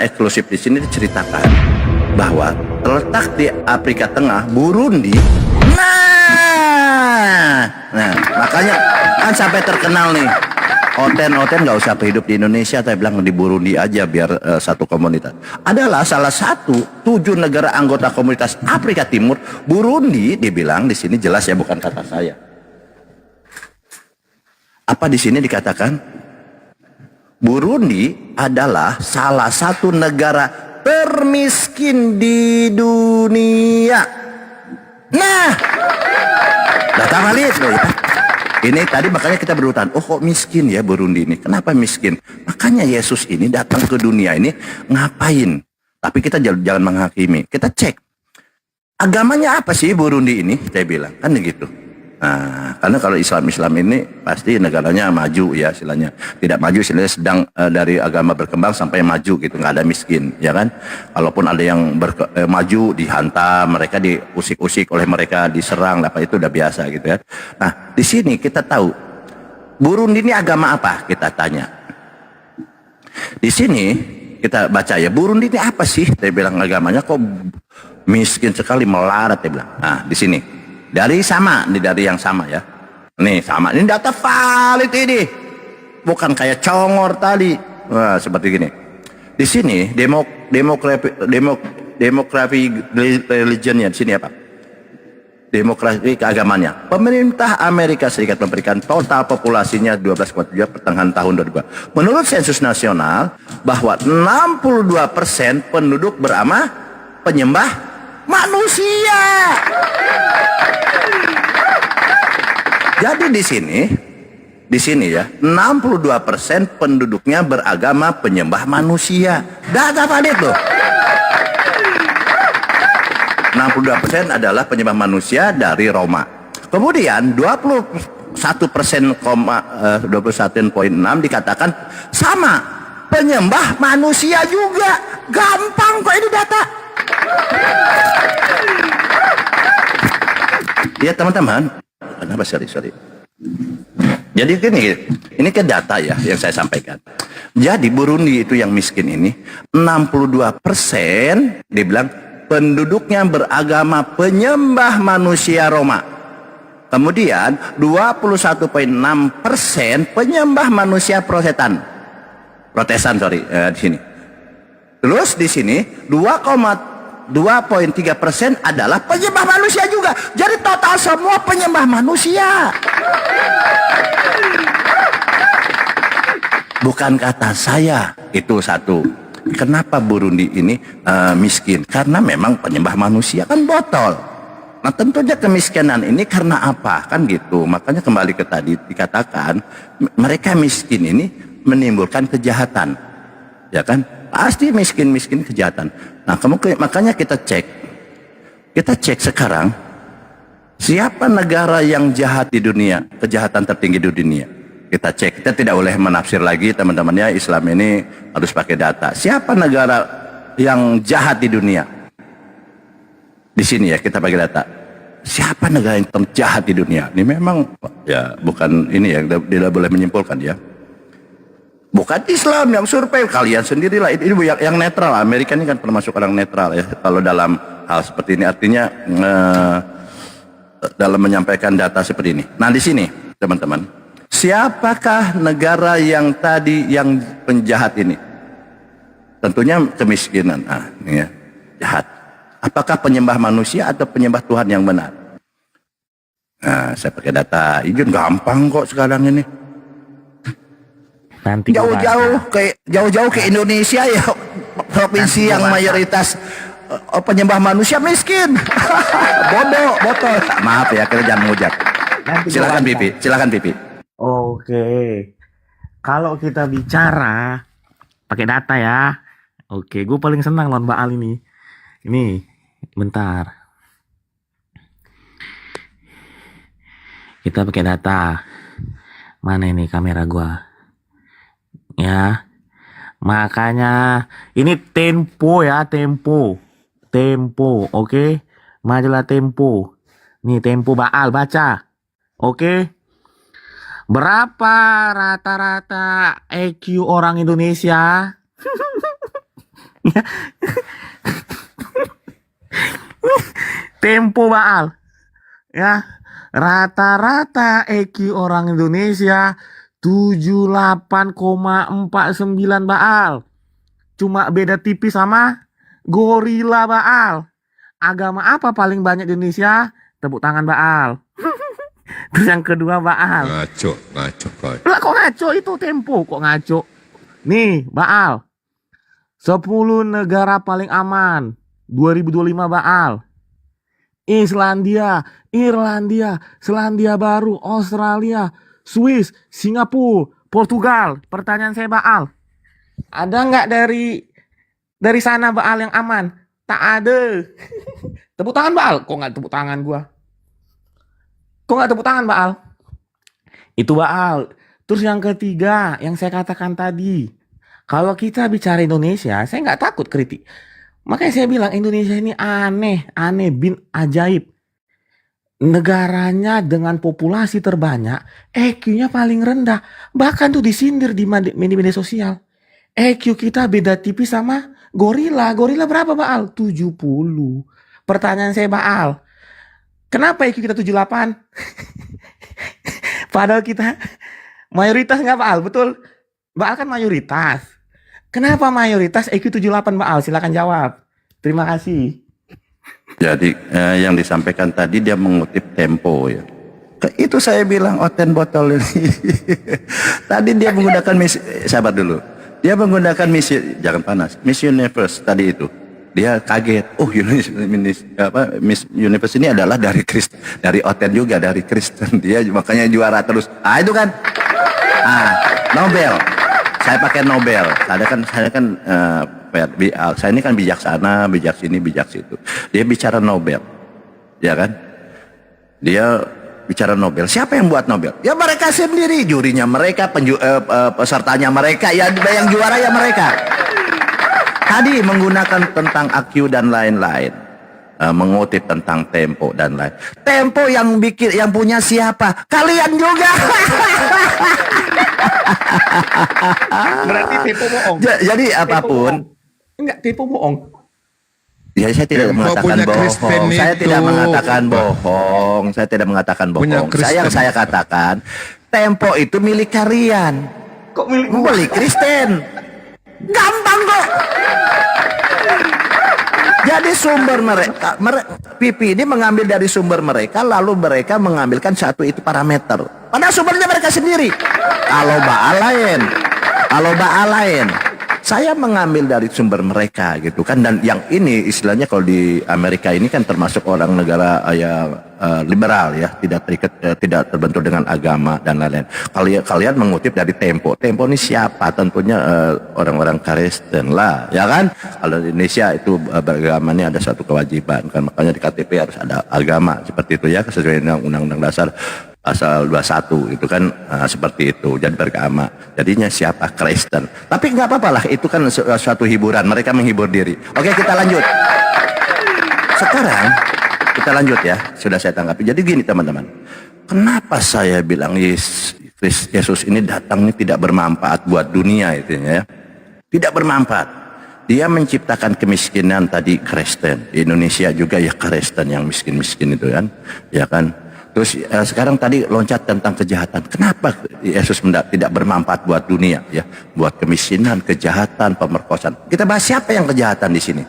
eksklusif di sini diceritakan bahwa terletak di Afrika Tengah, Burundi. Nah, makanya kan sampai terkenal nih. Oten nggak usah hidup di Indonesia, tapi bilang di Burundi aja biar satu komunitas. Adalah salah satu 7 negara anggota komunitas Afrika Timur. Burundi dibilang di sini jelas ya, bukan kata saya. Apa di sini dikatakan? Burundi adalah salah satu negara termiskin di dunia. Nah, data valid loh ya. Ini tadi makanya kita berutang, oh kok miskin ya Burundi ini? Kenapa miskin? Makanya Yesus ini datang ke dunia ini ngapain? Tapi kita jangan menghakimi. Kita cek agamanya apa sih Burundi ini? Saya bilang kan begitu. Nah, karena kalau Islam ini pasti negaranya maju ya istilahnya. Tidak maju istilahnya sedang dari agama berkembang sampai maju gitu, nggak ada miskin ya kan. Kalaupun ada yang maju dihantam, mereka diusik-usik oleh mereka, diserang apa itu udah biasa gitu ya. Nah, di sini kita tahu Burundi ini agama apa? Kita tanya. Di sini kita baca ya, Burundi ini apa sih? Saya bilang agamanya kok miskin sekali, melarat dia bilang. Nah, di sini dari yang sama ya. Nih sama, ini data valid ini. Bukan kayak congor tadi. Wah, seperti gini. Di sini demografi religionnya di sini apa? Demografi keagamannya. Pemerintah Amerika Serikat memberikan total populasinya 12,7 pertengahan tahun 2002. Menurut sensus nasional bahwa 62% penduduk penyembah manusia. Jadi di sini ya, 62% penduduknya beragama penyembah manusia. Data valid loh. 62% adalah penyembah manusia dari Roma. Kemudian 21,6 dikatakan sama penyembah manusia juga. Gampang kok ini data. Ya teman-teman, kenapa sorry. Jadi ini ke data ya yang saya sampaikan. Jadi Burundi itu yang miskin ini 62% dibilang penduduknya beragama penyembah manusia Roma. Kemudian 21,6% penyembah manusia Protestan di sini. Terus di sini 2,3% adalah penyembah manusia juga. Jadi total semua penyembah manusia. Bukan kata saya, itu satu. Kenapa Burundi ini miskin? Karena memang penyembah manusia kan botol. Nah tentunya kemiskinan ini karena apa? Kan gitu. Makanya kembali ke tadi dikatakan mereka miskin ini menimbulkan kejahatan. Ya kan? Pasti miskin kejahatan. Nah makanya kita cek sekarang siapa negara yang jahat di dunia, kejahatan tertinggi di dunia. Kita cek, kita tidak boleh menafsir lagi teman-teman ya, Islam ini harus pakai data. Siapa negara yang jahat di dunia? Di sini ya kita pakai data. Siapa negara yang terjahat di dunia? Ini memang ya bukan ini ya, tidak boleh menyimpulkan ya. Bukan Islam yang survei, kalian sendirilah. Ini yang netral. Amerika ini kan termasuk orang netral ya. Kalau dalam hal seperti ini artinya dalam menyampaikan data seperti ini. Nah di sini teman-teman, siapakah negara yang tadi yang penjahat ini? Tentunya kemiskinan. Nah, ini ya, jahat. Apakah penyembah manusia atau penyembah Tuhan yang benar? Nah, saya pakai data. Ini gampang kok sekarang ini. Nanti jauh-jauh ke Indonesia ya, provinsi yang mayoritas penyembah manusia miskin. Botol. Maaf ya, kita jangan ngujak. Silakan Pipi. Oke. Kalau kita bicara pakai data ya. Oke, gue paling senang lawan Mbak Ali ini. Ini, bentar. Kita pakai data. Mana ini kamera gua? Ya. Makanya ini Tempo ya, Tempo, oke? Majalah Tempo. Nih Tempo Baal baca. Oke? Berapa rata-rata EQ orang Indonesia? Tempo Baal. Ya, rata-rata EQ orang Indonesia 78,49 Baal. Cuma beda tipis sama gorila Baal. Agama apa paling banyak di Indonesia? Tepuk tangan Baal. Terus yang kedua Baal. Ngaco kau. Lah kok ngaco itu Tempo? Kok ngaco? Nih Baal. 10 negara paling aman 2025 Baal. Islandia, Irlandia, Selandia Baru, Australia, Swiss, Singapura, Portugal. Pertanyaan saya Baal, ada nggak dari sana Baal yang aman? Tak ada. Tepuk tangan Baal. Kok nggak tepuk tangan gua? Kok nggak tepuk tangan Baal? Itu Baal. Terus yang ketiga, yang saya katakan tadi, kalau kita bicara Indonesia, saya nggak takut kritik. Makanya saya bilang Indonesia ini aneh bin ajaib. Negaranya dengan populasi terbanyak, EQ-nya paling rendah. Bahkan tuh disindir di media sosial. EQ kita beda tipis sama gorila. Gorila berapa Baal? 70. Pertanyaan saya Baal, kenapa EQ kita 78? Padahal kita mayoritas nggak Baal, betul? Baal kan mayoritas. Kenapa mayoritas EQ 78 Baal? Silakan jawab. Terima kasih. Jadi yang disampaikan tadi dia mengutip Tempo ya. Itu saya bilang Oten botol ini. Tadi dia menggunakan sabar dulu. Dia menggunakan jangan panas. Miss Universe tadi itu. Dia kaget. Oh, Miss Universe ini adalah dari Kristen, dari Oten juga, dari Kristen. Dia makanya juara terus. Ah, itu kan. Nobel. Saya pakai Nobel. Saya ini kan bijaksana, bijak sini, bijak situ. Dia bicara Nobel, ya kan? Dia bicara Nobel. Siapa yang buat Nobel? Ya mereka sendiri, jurinya mereka, pesertanya mereka, ya yang juara ya mereka. Tadi menggunakan tentang AQ dan lain-lain, mengutip tentang Tempo dan lain. Tempo yang punya siapa? Kalian juga. Berarti Tempo bohong. Jadi apapun. Enggak, Tempo bohong. Ya, saya tidak mengatakan bohong. Saya tidak mengatakan bohong. Saya tidak mengatakan bohong. Saya katakan Tempo itu milik kalian. Kok milik Kristen? Gampang kok. Jadi sumber mereka, Pipi ini mengambil dari sumber mereka, lalu mereka mengambilkan satu itu parameter. Padahal sumbernya mereka sendiri. Kalau Baal lain. Saya mengambil dari sumber mereka gitu kan. Dan yang ini istilahnya kalau di Amerika ini kan termasuk orang negara liberal ya, tidak terbentur dengan agama dan lain-lain. Kalian mengutip dari Tempo. Tempo ini siapa? Tentunya orang-orang Kristen lah, ya kan? Kalau di Indonesia itu beragama ini ada satu kewajiban kan, makanya di KTP harus ada agama seperti itu ya, sesuai dengan Undang-Undang Dasar Pasal 21 itu kan seperti itu, jadi beragama. Jadinya siapa? Kristen. Tapi nggak apa-apa lah, itu kan suatu hiburan, mereka menghibur diri. Oke, kita lanjut. Sekarang kita lanjut ya, sudah saya tanggapi. Jadi gini teman-teman, kenapa saya bilang Yesus ini datang ini tidak bermanfaat buat dunia itu ya? Tidak bermanfaat. Dia menciptakan kemiskinan tadi Kristen. Di Indonesia juga ya Kristen yang miskin-miskin itu kan, ya kan? Terus sekarang tadi loncat tentang kejahatan. Kenapa Yesus tidak bermanfaat buat dunia ya? Buat kemiskinan, kejahatan, pemerkosaan. Kita bahas siapa yang kejahatan di sini?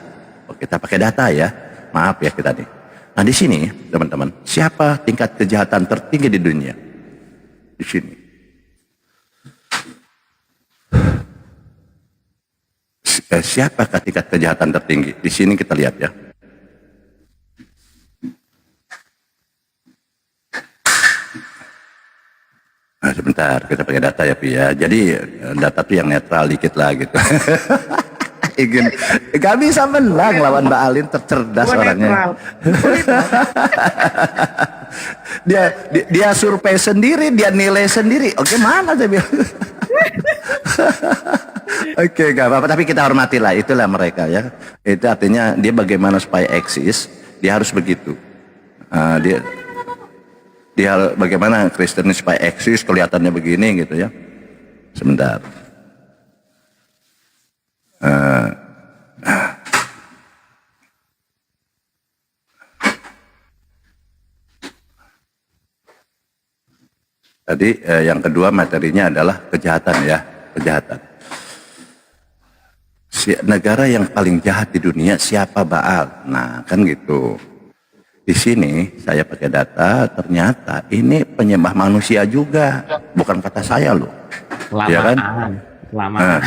Oh, kita pakai data ya. Maaf ya kita nih. Nah di sini teman-teman, siapa tingkat kejahatan tertinggi di dunia? Di sini. Siapakah tingkat kejahatan tertinggi? Di sini kita lihat ya. Nah, sebentar, kita pakai data ya Pi ya. Jadi data tuh yang netral dikit lah gitu. Gak bisa menang lawan Mbak Alin, tercerdas orangnya. dia survei sendiri, dia nilai sendiri. Oke, mana saya bilang. Oke, gak apa-apa, tapi kita hormati lah, itulah mereka ya. Itu artinya dia bagaimana supaya eksis, dia harus begitu. Dia bagaimana Kristen supaya eksis, kelihatannya begini gitu ya. Sebentar. Tadi yang kedua materinya adalah kejahatan ya, kejahatan. Negara yang paling jahat di dunia siapa? Baal. Nah, kan gitu. Di sini saya pakai data, ternyata ini penyembah manusia juga, bukan kata saya loh. Ya kan? Kelamaan.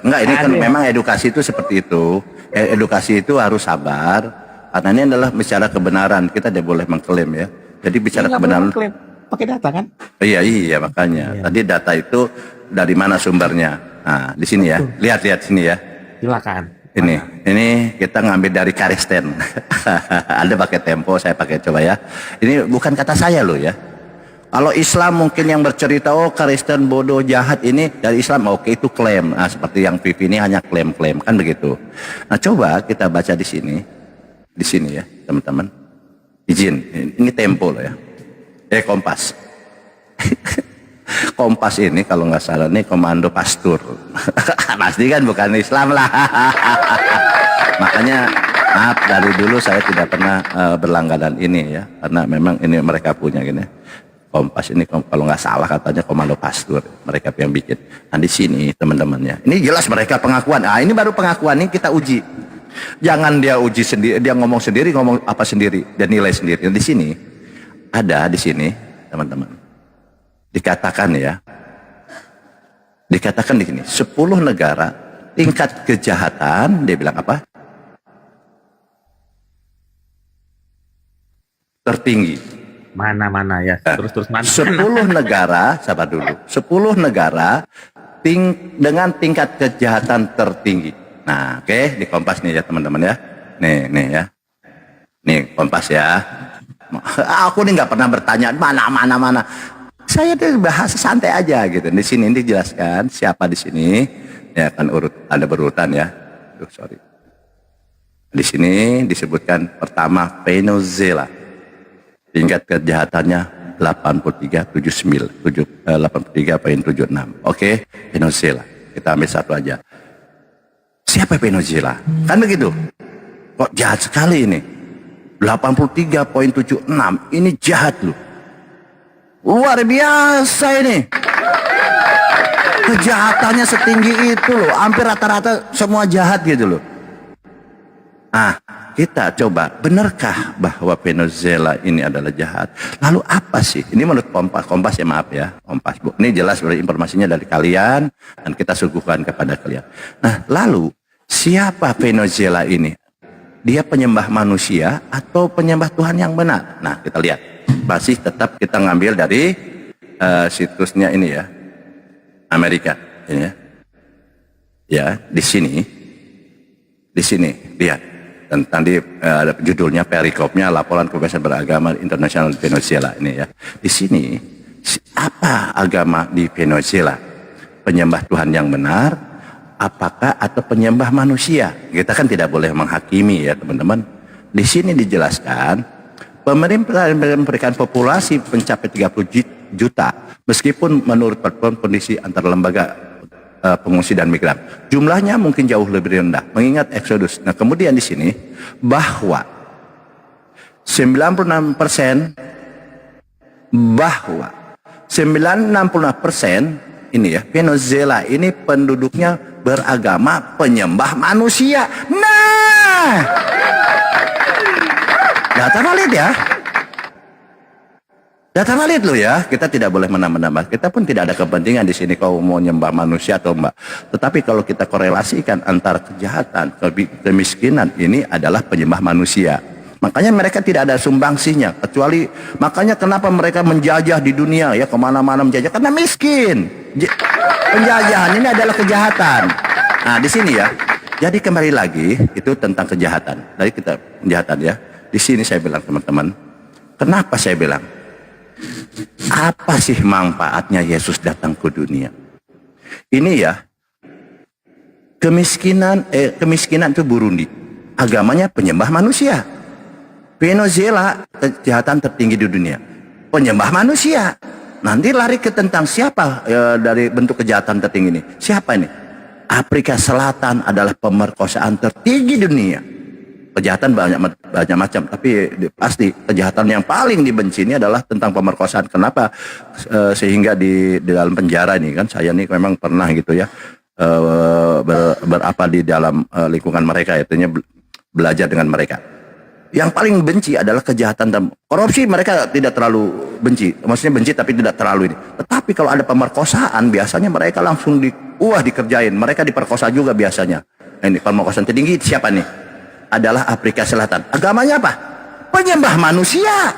Enggak, ini kan memang edukasi itu seperti itu. Edukasi itu harus sabar, karena ini adalah bicara kebenaran. Kita tidak boleh mengklaim ya. Jadi bicara kebenaran. Pakai data kan? Iya makanya. Tadi data itu dari mana sumbernya? Nah, di sini ya. Lihat sini ya. Silakan. Ini kita ngambil dari Karisten. Anda pakai Tempo, saya pakai, coba ya. Ini bukan kata saya loh ya. Kalau Islam mungkin yang bercerita, oh Kristen bodoh jahat, ini dari Islam, oke, itu klaim. Nah, seperti yang Vivi ini hanya klaim-klaim, kan begitu. Nah, coba kita baca di sini ya teman-teman. Izin, ini Tempo loh ya. Kompas. Kompas ini kalau nggak salah ini komando pastur. Pasti kan bukan Islam lah. Makanya maaf, dari dulu saya tidak pernah berlangganan ini ya, karena memang ini mereka punya gini. Kompas ini kalau nggak salah katanya komando pastur, mereka yang bikin. Nah di sini teman-temannya, ini jelas mereka pengakuan. Ah ini baru pengakuan, ini kita uji. Jangan dia uji sendiri, dia ngomong sendiri, ngomong apa sendiri, dan nilai sendiri. Di sini ada di sini teman-teman. Dikatakan di sini 10 negara tingkat kejahatan, dia bilang apa? Tertinggi. Mana ya? Terus mana? 10 negara, sabar dulu. 10 negara dengan tingkat kejahatan tertinggi. Nah, oke, di Kompas nih ya teman-teman ya. Nih ya. Nih Kompas ya. Aku nih nggak pernah bertanya mana. Saya tuh bahasa santai aja gitu. Di sini dijelaskan siapa di sini. Ya kan ada berurutan ya. Sorry. Di sini disebutkan pertama Venezuela. Tingkat kejahatannya 83.76. Oke, Venezuela. Kita ambil satu aja. Siapa Venezuela? Kan begitu. Kok jahat sekali ini? 83.76. Ini jahat loh. Luar biasa ini. Kejahatannya setinggi itu loh. Hampir rata-rata semua jahat gitu loh. Nah, kita coba, benarkah bahwa Venezuela ini adalah jahat? Lalu apa sih? Ini menurut Kompas ya, maaf ya, Kompas. Ini jelas informasinya dari kalian dan kita suguhkan kepada kalian. Nah, lalu siapa Venezuela ini? Dia penyembah manusia atau penyembah Tuhan yang benar? Nah, kita lihat. Masih tetap kita ngambil dari situsnya ini ya, Amerika. Ini ya. Ya, di sini lihat. Dan tadi ada judulnya perikopnya laporan kebebasan beragama internasional Venezuela ini ya. Di sini apa agama di Venezuela? Penyembah Tuhan yang benar, apakah atau penyembah manusia? Kita kan tidak boleh menghakimi ya teman-teman. Di sini dijelaskan pemerintah memberikan populasi mencapai 30 juta meskipun menurut pertemuan kondisi antar lembaga pengungsi dan migran. Jumlahnya mungkin jauh lebih rendah mengingat Exodus. Nah, kemudian di sini bahwa 96% ini ya, Venezuela ini penduduknya beragama penyembah manusia. Nah, data valid ya. Data valid loh ya, kita tidak boleh menambah-nambah. Kita pun tidak ada kepentingan di sini kau mau nyembah manusia atau mbak. Tetapi kalau kita korelasikan antara kejahatan, kemiskinan, ini adalah penyembah manusia. Makanya mereka tidak ada sumbangsinya. Kecuali, makanya kenapa mereka menjajah di dunia ya, kemana-mana menjajah, karena miskin. Penjajahan ini adalah kejahatan. Nah di sini ya, jadi kembali lagi, itu tentang kejahatan. Dari kita kejahatan ya. Di sini saya bilang teman-teman, kenapa saya bilang? Apa sih manfaatnya Yesus datang ke dunia? Ini ya, kemiskinan itu Burundi, agamanya penyembah manusia. Venezuela kejahatan tertinggi di dunia, penyembah manusia. Nanti lari ke tentang siapa dari bentuk kejahatan tertinggi ini? Siapa ini? Afrika Selatan adalah pemerkosaan tertinggi di dunia. kejahatan banyak banyak macam, tapi pasti kejahatan yang paling dibenci ini adalah tentang pemerkosaan. Kenapa? Sehingga di dalam penjara ini kan, saya nih memang pernah gitu ya, berapa di dalam lingkungan mereka, itunya belajar dengan mereka. Yang paling benci adalah kejahatan dan korupsi. Mereka tidak terlalu benci, maksudnya benci tapi tidak terlalu ini. Tetapi kalau ada pemerkosaan, biasanya mereka langsung dikerjain. Mereka diperkosa juga biasanya. Ini pemerkosaan tertinggi siapa nih? Adalah Afrika Selatan. Agamanya apa? Penyembah manusia.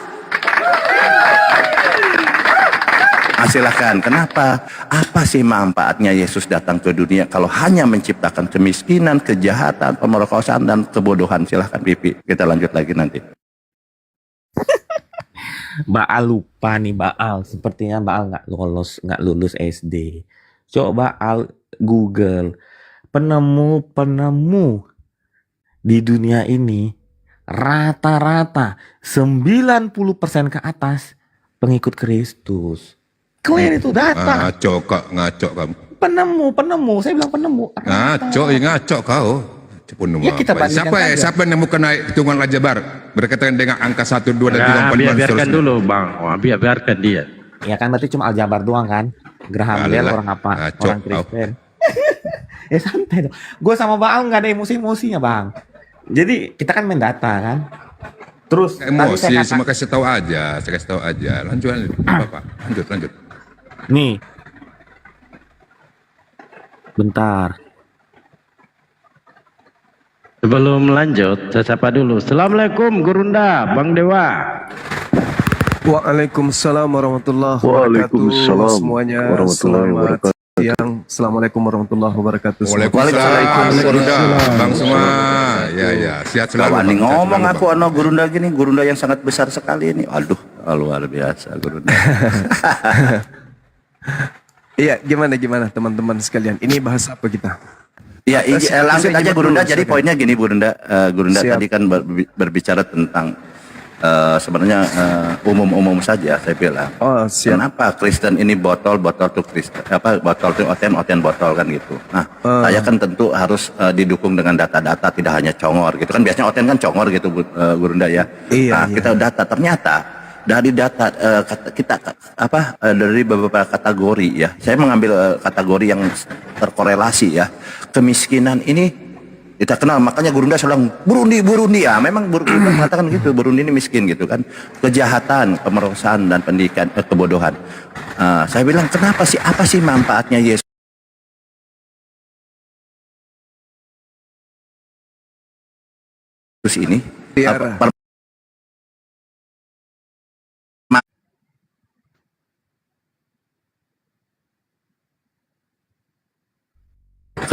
Silahkan, kenapa? Apa sih manfaatnya Yesus datang ke dunia kalau hanya menciptakan kemiskinan, kejahatan, pemerkosaan, dan kebodohan? Silahkan Pipi, kita lanjut lagi nanti. Baal lupa nih Baal. Sepertinya Baal nggak lulus SD. Coba Baal Google penemu di dunia ini rata-rata 90% ke atas pengikut Kristus. Clear itu data. Ngaco kamu. Penemu. Saya bilang penemu. Ngaco kau. Ya, kita bandingkan saja. Siapa yang nemukan hitungan aljabar berkaitan dengan angka 1, 2 dan 3, 4, 5 biarkan dulu Bang. Biarkan dia. Ya kan berarti cuma aljabar doang kan. Graham Bell orang apa? Ngaco, orang Kristen. Ya santai dong. Gue sama Baal nggak ada emosi-emosinya Bang. Jadi kita kan main data kan. Terus emosi, cuma kasih tahu aja. Saya kasih tahu aja. Lanjut. Bapak. Lanjut. Nih. Bentar. Sebelum lanjut, saya sapa dulu. Assalamualaikum Gurunda, Bang Dewa. Waalaikumsalam warahmatullahi wabarakatuh. Semuanya selamat siang. Assalamualaikum warahmatullahi wabarakatuh. Waalaikumsalam Gurunda, Bang semua. Ya, sehat selalu. Kawan nih ngomong aku Gurunda gini, Gurunda yang sangat besar sekali ini. Aduh, luar biasa Gurunda. Iya, gimana teman-teman sekalian? Ini bahas apa kita? Iya, langsung aja Gurunda. Jadi poinnya gini Gurunda, Siap. tadi kan berbicara tentang sebenarnya umum-umum saja saya bilang. Oh, siap. Kenapa Kristen ini botol tuh Kristen, botol tuh oten botol kan gitu. Nah, saya kan tentu harus didukung dengan data-data, tidak hanya congor gitu kan. Biasanya oten kan congor gitu Gurunda ya. Iya, kita data, ternyata dari data dari beberapa kategori ya. Saya mengambil kategori yang terkorelasi ya. Kemiskinan ini kita kenal, makanya Gurunda selalu Burundi ya. Memang Gurunda mengatakan gitu, Burundi ini miskin gitu kan. Kejahatan, pemerkosaan dan pendidikan, kebodohan. Saya bilang kenapa sih, apa sih manfaatnya Yesus ini? Biar.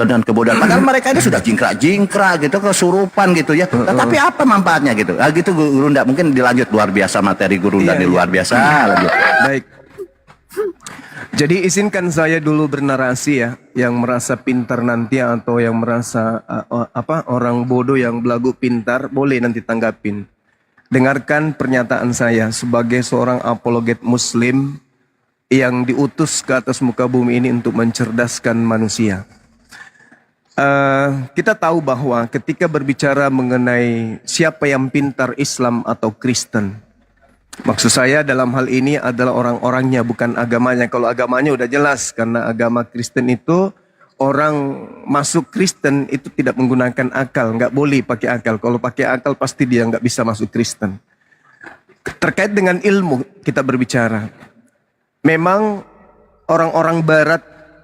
Dan kebodohan. Padahal mereka ini sudah jingkrak gitu, kesurupan gitu ya. Tetapi apa manfaatnya gitu? Gitu Gurunda, mungkin dilanjut, luar biasa materi Gurunda Iya. luar biasa. Lanjut. Baik. Jadi izinkan saya dulu bernarasi ya, yang merasa pintar nanti atau yang merasa orang bodoh yang belagu pintar, boleh nanti tanggapin. Dengarkan pernyataan saya sebagai seorang apologet Muslim yang diutus ke atas muka bumi ini untuk mencerdaskan manusia. Kita tahu bahwa ketika berbicara mengenai siapa yang pintar, Islam atau Kristen, maksud saya dalam hal ini adalah orang-orangnya, bukan agamanya. Kalau agamanya udah jelas, karena agama Kristen itu orang masuk Kristen itu tidak menggunakan akal, nggak boleh pakai akal. Kalau pakai akal pasti dia nggak bisa masuk Kristen. Terkait dengan ilmu kita berbicara, memang orang-orang Barat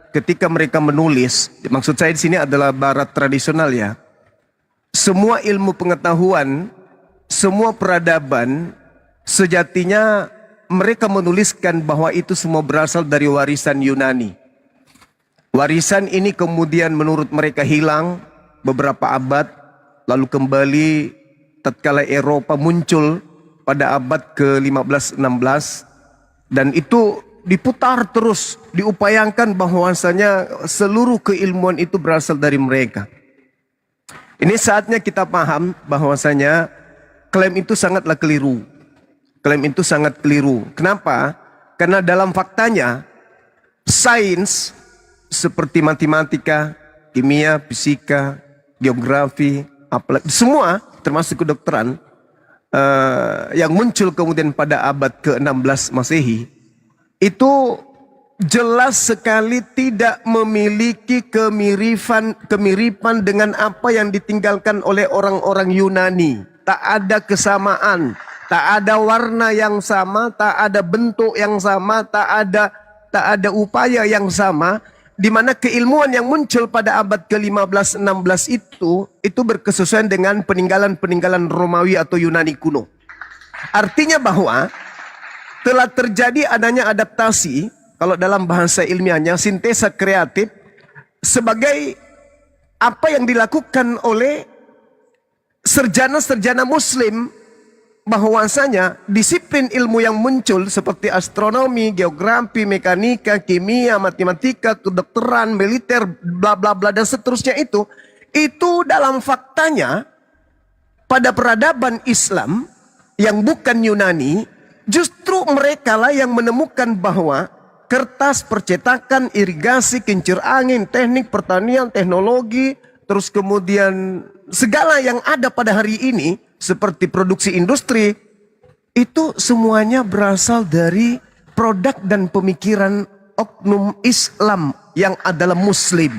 ketika mereka menulis, maksud saya di sini adalah Barat tradisional ya. Semua ilmu pengetahuan, semua peradaban, sejatinya mereka menuliskan bahwa itu semua berasal dari warisan Yunani. Warisan ini kemudian menurut mereka hilang beberapa abad, lalu kembali tatkala Eropa muncul pada abad ke-15-16, dan itu diputar terus, diupayakan bahwasanya seluruh keilmuan itu berasal dari mereka. Ini saatnya kita paham bahwasanya klaim itu sangatlah keliru. Klaim itu sangat keliru. Kenapa? Karena dalam faktanya, sains seperti matematika, kimia, fisika, geografi, apalagi semua termasuk kedokteran, yang muncul kemudian pada abad ke-16 Masehi, itu jelas sekali tidak memiliki kemiripan dengan apa yang ditinggalkan oleh orang-orang Yunani. Tak ada kesamaan, tak ada warna yang sama, tak ada bentuk yang sama, tak ada upaya yang sama, di mana keilmuan yang muncul pada abad ke-15-16 itu berkesesuaian dengan peninggalan-peninggalan Romawi atau Yunani kuno. Artinya bahwa telah terjadi adanya adaptasi, kalau dalam bahasa ilmiahnya sintesa kreatif, sebagai apa yang dilakukan oleh sarjana-sarjana muslim, bahwasanya disiplin ilmu yang muncul seperti astronomi, geografi, mekanika, kimia, matematika, kedokteran, militer, bla bla bla dan seterusnya itu dalam faktanya pada peradaban Islam yang bukan Yunani, justru mereka lah yang menemukan bahwa kertas, percetakan, irigasi, kincir angin, teknik pertanian, teknologi, terus kemudian segala yang ada pada hari ini seperti produksi industri, itu semuanya berasal dari produk dan pemikiran oknum Islam yang adalah Muslim.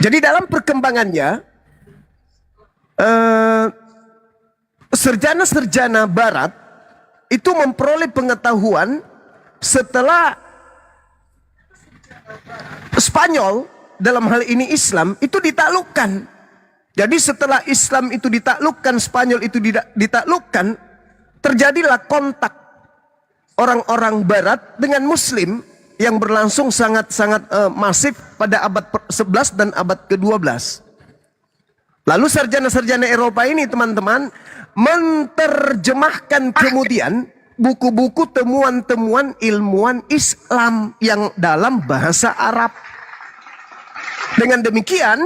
Jadi dalam perkembangannya, sarjana-sarjana Barat itu memperoleh pengetahuan setelah Spanyol, dalam hal ini Islam, itu ditaklukkan. Jadi setelah Islam itu ditaklukkan, Spanyol itu ditaklukkan, terjadilah kontak orang-orang Barat dengan Muslim yang berlangsung sangat-sangat masif pada abad 11 dan abad ke-12. Lalu sarjana-sarjana Eropa ini, teman-teman, menerjemahkan kemudian buku-buku temuan-temuan ilmuwan Islam yang dalam bahasa Arab. Dengan demikian,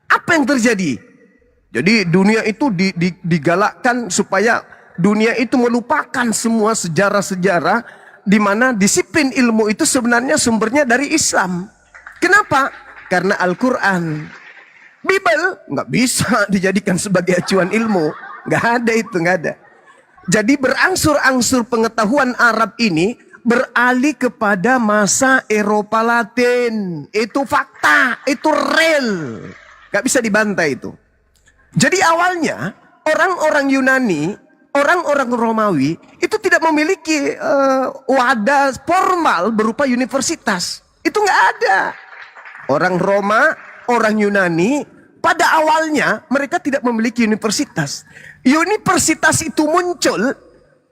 apa yang terjadi? Jadi dunia itu digalakkan supaya dunia itu melupakan semua sejarah-sejarah di mana disiplin ilmu itu sebenarnya sumbernya dari Islam. Kenapa? Karena Al-Quran. Bible nggak bisa dijadikan sebagai acuan ilmu. Nggak ada itu, nggak ada. Jadi berangsur-angsur pengetahuan Arab ini beralih kepada masa Eropa Latin. Itu fakta, itu real. Gak bisa dibantai itu. Jadi awalnya orang-orang Yunani, orang-orang Romawi itu tidak memiliki wadah formal berupa universitas. Itu gak ada. Orang Roma, orang Yunani, pada awalnya mereka tidak memiliki universitas. Universitas itu muncul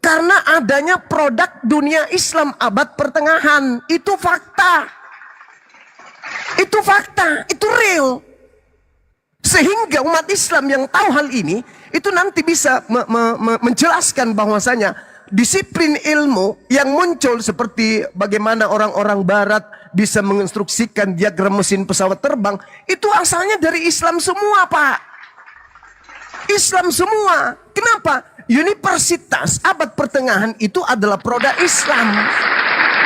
karena adanya produk dunia Islam abad pertengahan. Itu fakta. Itu fakta, itu real. Sehingga umat Islam yang tahu hal ini, itu nanti bisa menjelaskan bahwasanya disiplin ilmu yang muncul seperti bagaimana orang-orang Barat bisa menginstruksikan diagram mesin pesawat terbang, itu asalnya dari Islam semua, Pak. Islam semua. Kenapa? Universitas abad pertengahan itu adalah produk Islam.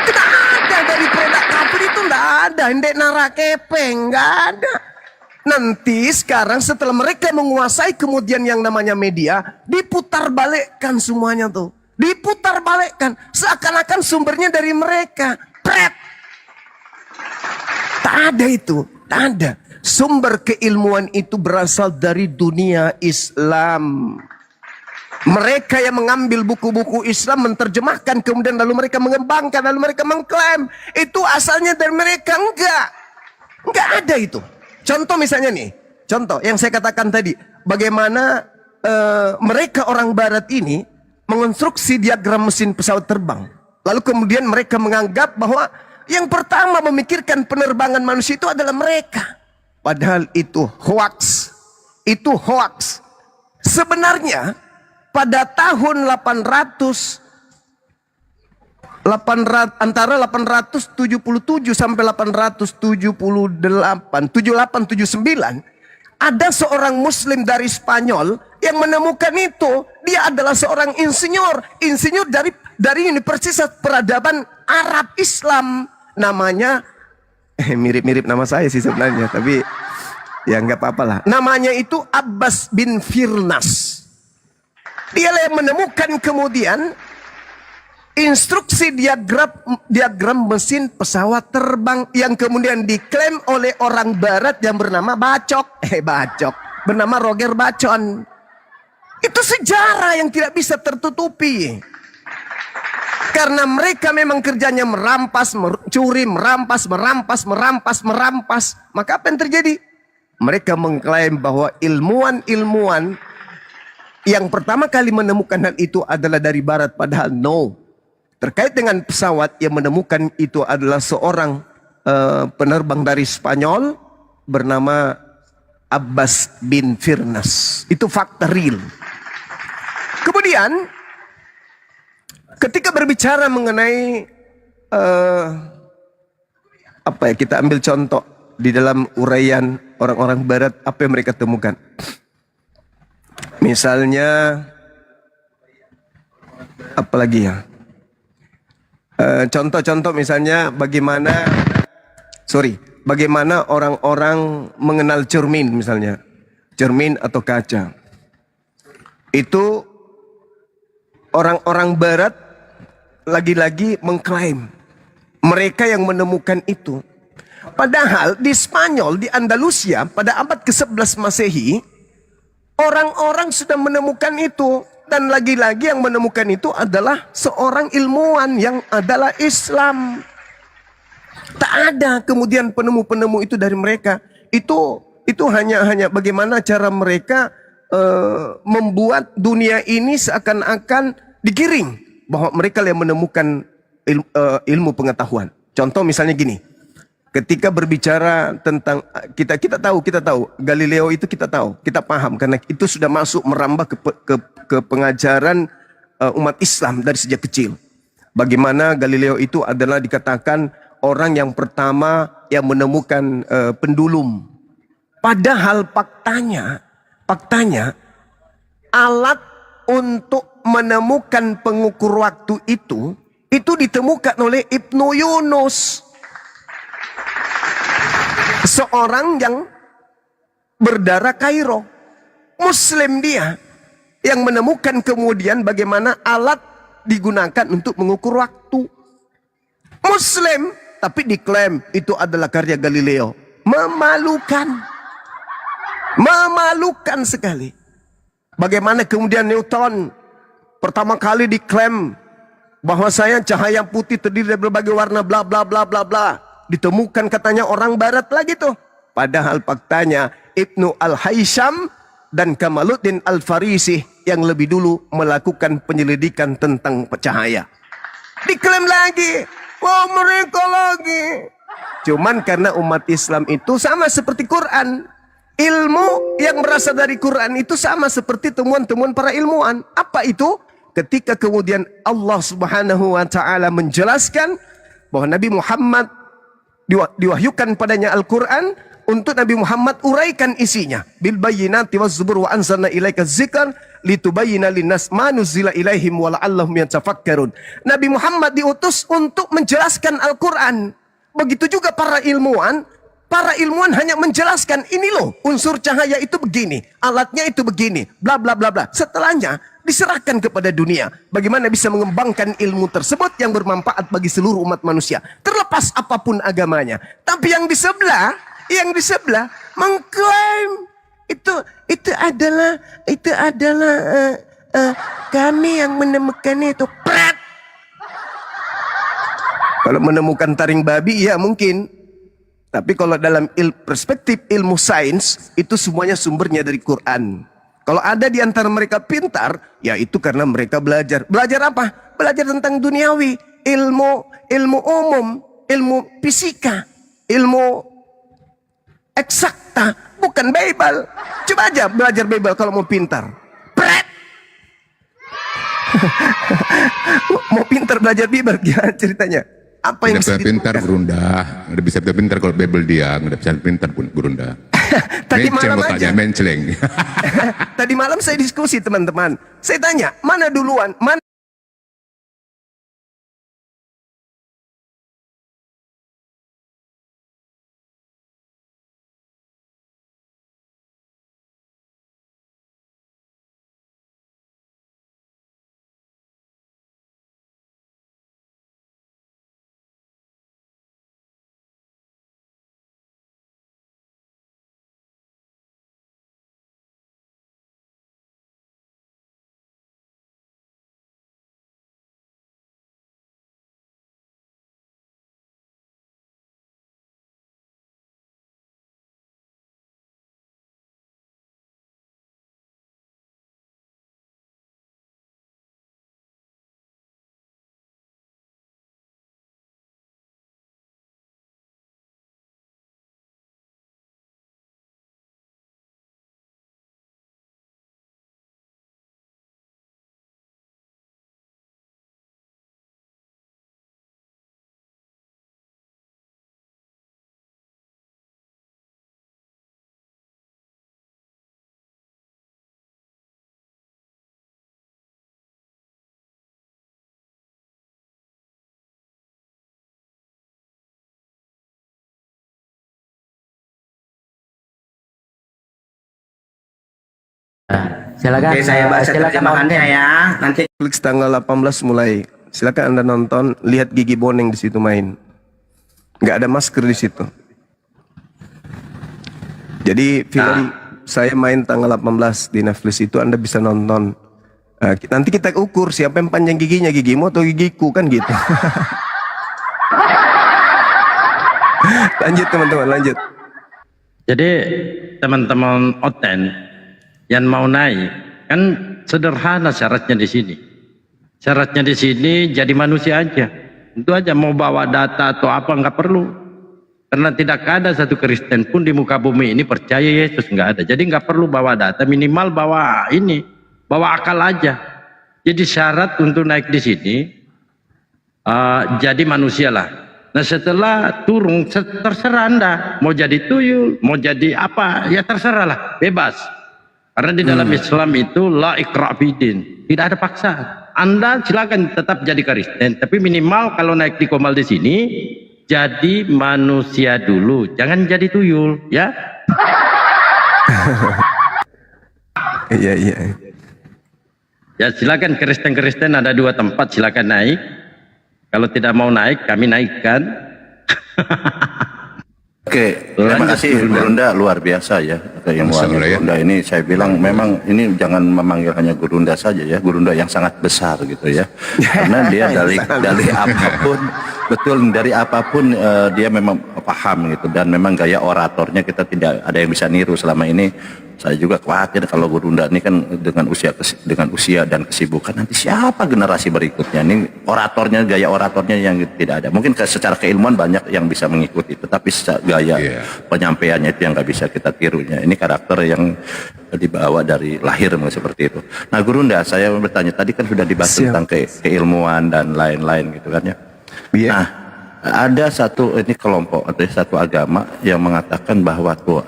Tidak ada dari produk kafir itu, tidak ada. Ndek narakepeng, nggak ada. Nanti sekarang setelah mereka menguasai kemudian yang namanya media, diputar balikkan semuanya tuh. Diputar balikkan. Seakan-akan sumbernya dari mereka. Pret. Tak ada itu. Tak ada. Sumber keilmuan itu berasal dari dunia Islam. Mereka yang mengambil buku-buku Islam, menerjemahkan, kemudian lalu mereka mengembangkan, lalu mereka mengklaim. Itu asalnya dari mereka. Enggak. Enggak ada itu. Contoh misalnya nih, contoh yang saya katakan tadi, bagaimana mereka orang Barat ini mengonstruksi diagram mesin pesawat terbang. Lalu kemudian mereka menganggap bahwa yang pertama memikirkan penerbangan manusia itu adalah mereka. Padahal itu hoax. Itu hoax. Sebenarnya pada tahun antara 877 sampai 878, 79, ada seorang Muslim dari Spanyol yang menemukan itu. Dia adalah seorang insinyur dari Universitas Peradaban Arab Islam. Namanya mirip-mirip nama saya sih sebenarnya, tapi Ya nggak apa-apa lah. Namanya itu Abbas bin Firnas. Dia yang menemukan kemudian instruksi diagram mesin pesawat terbang yang kemudian diklaim oleh orang barat yang bernama bernama Roger Bacon. Itu sejarah yang tidak bisa tertutupi. Karena mereka memang kerjanya merampas, mencuri, merampas. Maka apa yang terjadi? Mereka mengklaim bahwa ilmuwan-ilmuwan yang pertama kali menemukan hal itu adalah dari barat. Padahal no. Terkait dengan pesawat, yang menemukan itu adalah seorang penerbang dari Spanyol bernama Abbas bin Firnas. Itu fakta real. Kemudian ketika berbicara mengenai kita ambil contoh di dalam uraian orang-orang barat, apa yang mereka temukan. Misalnya apalagi ya? Contoh-contoh misalnya bagaimana orang-orang mengenal cermin misalnya. Cermin atau kaca. Itu orang-orang barat lagi-lagi mengklaim mereka yang menemukan itu. Padahal di Spanyol, di Andalusia pada abad ke-11 Masehi, orang-orang sudah menemukan itu. Dan lagi-lagi yang menemukan itu adalah seorang ilmuwan yang adalah Islam. Tak ada kemudian penemu-penemu itu dari mereka. Itu hanya bagaimana cara mereka membuat dunia ini seakan-akan digiring bahwa mereka yang menemukan ilmu pengetahuan. Contoh misalnya gini. Ketika berbicara tentang kita tahu Galileo itu kita paham karena itu sudah masuk merambah ke pengajaran umat Islam dari sejak kecil. Bagaimana Galileo itu adalah dikatakan orang yang pertama yang menemukan pendulum. Padahal faktanya alat untuk menemukan pengukur waktu itu ditemukan oleh Ibnu Yunus. Seorang yang berdarah Kairo, Muslim dia, yang menemukan kemudian bagaimana alat digunakan untuk mengukur waktu. Muslim, tapi diklaim itu adalah karya Galileo. Memalukan sekali. Bagaimana kemudian Newton pertama kali diklaim bahwasanya cahaya putih terdiri dari berbagai warna bla bla bla bla bla. Ditemukan katanya orang barat lagi tuh. Padahal faktanya Ibnu Al-Haysham dan Kamaluddin Al-Farisi yang lebih dulu melakukan penyelidikan tentang cahaya. Diklaim lagi. Wah, mereka lagi. Cuman karena umat Islam itu sama seperti Quran. Ilmu yang berasal dari Quran itu sama seperti temuan-temuan para ilmuwan. Apa itu? Ketika kemudian Allah Subhanahu wa taala menjelaskan bahwa Nabi Muhammad diwahyukan padanya Al-Quran untuk Nabi Muhammad uraikan isinya. Bil bayyinati waz zubur wa anzalna ilaika dzikra litubayyana linnas ma nuzila ilaihim wa la'allahum yatafakkarun. Nabi Muhammad diutus untuk menjelaskan Al-Quran. Begitu juga para ilmuwan. Para ilmuwan hanya menjelaskan, ini loh unsur cahaya itu begini, alatnya itu begini, bla bla bla bla. Setelahnya diserahkan kepada dunia. Bagaimana bisa mengembangkan ilmu tersebut yang bermanfaat bagi seluruh umat manusia, terlepas apapun agamanya. Tapi yang di sebelah mengklaim itu adalah kami yang menemukan itu. Pret. Kalau menemukan taring babi ya mungkin. Tapi kalau dalam perspektif ilmu sains, itu semuanya sumbernya dari Quran. Kalau ada di antara mereka pintar, ya itu karena mereka belajar. Belajar apa? Belajar tentang duniawi. Ilmu umum, ilmu fisika, ilmu eksakta. Bukan Bible. Coba aja belajar Bible kalau mau pintar. Pret! Mau pintar belajar Bible, gimana ceritanya? Apa yang bisa pintar Gurunda, nggak bisa pintar kalau Bible dia, nggak bisa pintar pun Gurunda. Tadi malam aja. Menceleng. Tadi malam saya diskusi teman-teman. Saya tanya, mana duluan? Mana Silakan. Oke, saya baca silakan terjemahannya Om. ya. Nanti Netflix tanggal 18 mulai. Silakan Anda nonton, lihat Gigi Boneng di situ main. Nggak ada masker di situ. Jadi film saya main tanggal 18 di Netflix itu Anda bisa nonton. Nanti kita ukur siapa yang panjang giginya, gigimu atau gigiku kan gitu. Lanjut teman-teman, lanjut. Jadi teman-teman Oten yang mau naik kan sederhana syaratnya di sini. Syaratnya di sini jadi manusia aja. Itu aja, mau bawa data atau apa nggak perlu. Karena tidak ada satu Kristen pun di muka bumi ini percaya Yesus, nggak ada. Jadi nggak perlu bawa data, minimal bawa ini, bawa akal aja. Jadi syarat untuk naik di sini jadi manusia lah. Nah setelah turun terserah Anda mau jadi tuyul, mau jadi apa ya terserah lah, bebas. Karena di dalam Islam itu la ikra fidin, tidak ada paksaan. Anda silakan tetap jadi Kristen, tapi minimal kalau naik di Komal di sini jadi manusia dulu, jangan jadi tuyul, ya. Iya, iya. Ya silakan Kristen-Kristen ada 2 tempat, silakan naik. Kalau tidak mau naik, kami naikkan. Oke, terima kasih Gurunda, luar biasa ya keilmuan Sama-sama, ya. Gurunda ini. Saya bilang memang ini jangan memanggil hanya Gurunda saja ya, Gurunda yang sangat besar gitu ya. Karena dia dari apapun, betul dari apapun dia memang paham gitu, dan memang gaya oratornya kita tidak ada yang bisa niru selama ini. Saya juga khawatir kalau Gurunda ini kan dengan usia dan kesibukan, nanti siapa generasi berikutnya? Ini oratornya, gaya oratornya yang tidak ada. Mungkin secara keilmuan banyak yang bisa mengikuti, tetapi secara gaya penyampaiannya itu yang nggak bisa kita tirunya. Ini karakter yang dibawa dari lahir seperti itu. Nah Gurunda, saya bertanya tadi kan sudah dibahas tentang keilmuan dan lain-lain gitu kan ya. Nah ada satu ini kelompok atau satu agama yang mengatakan bahwa tuh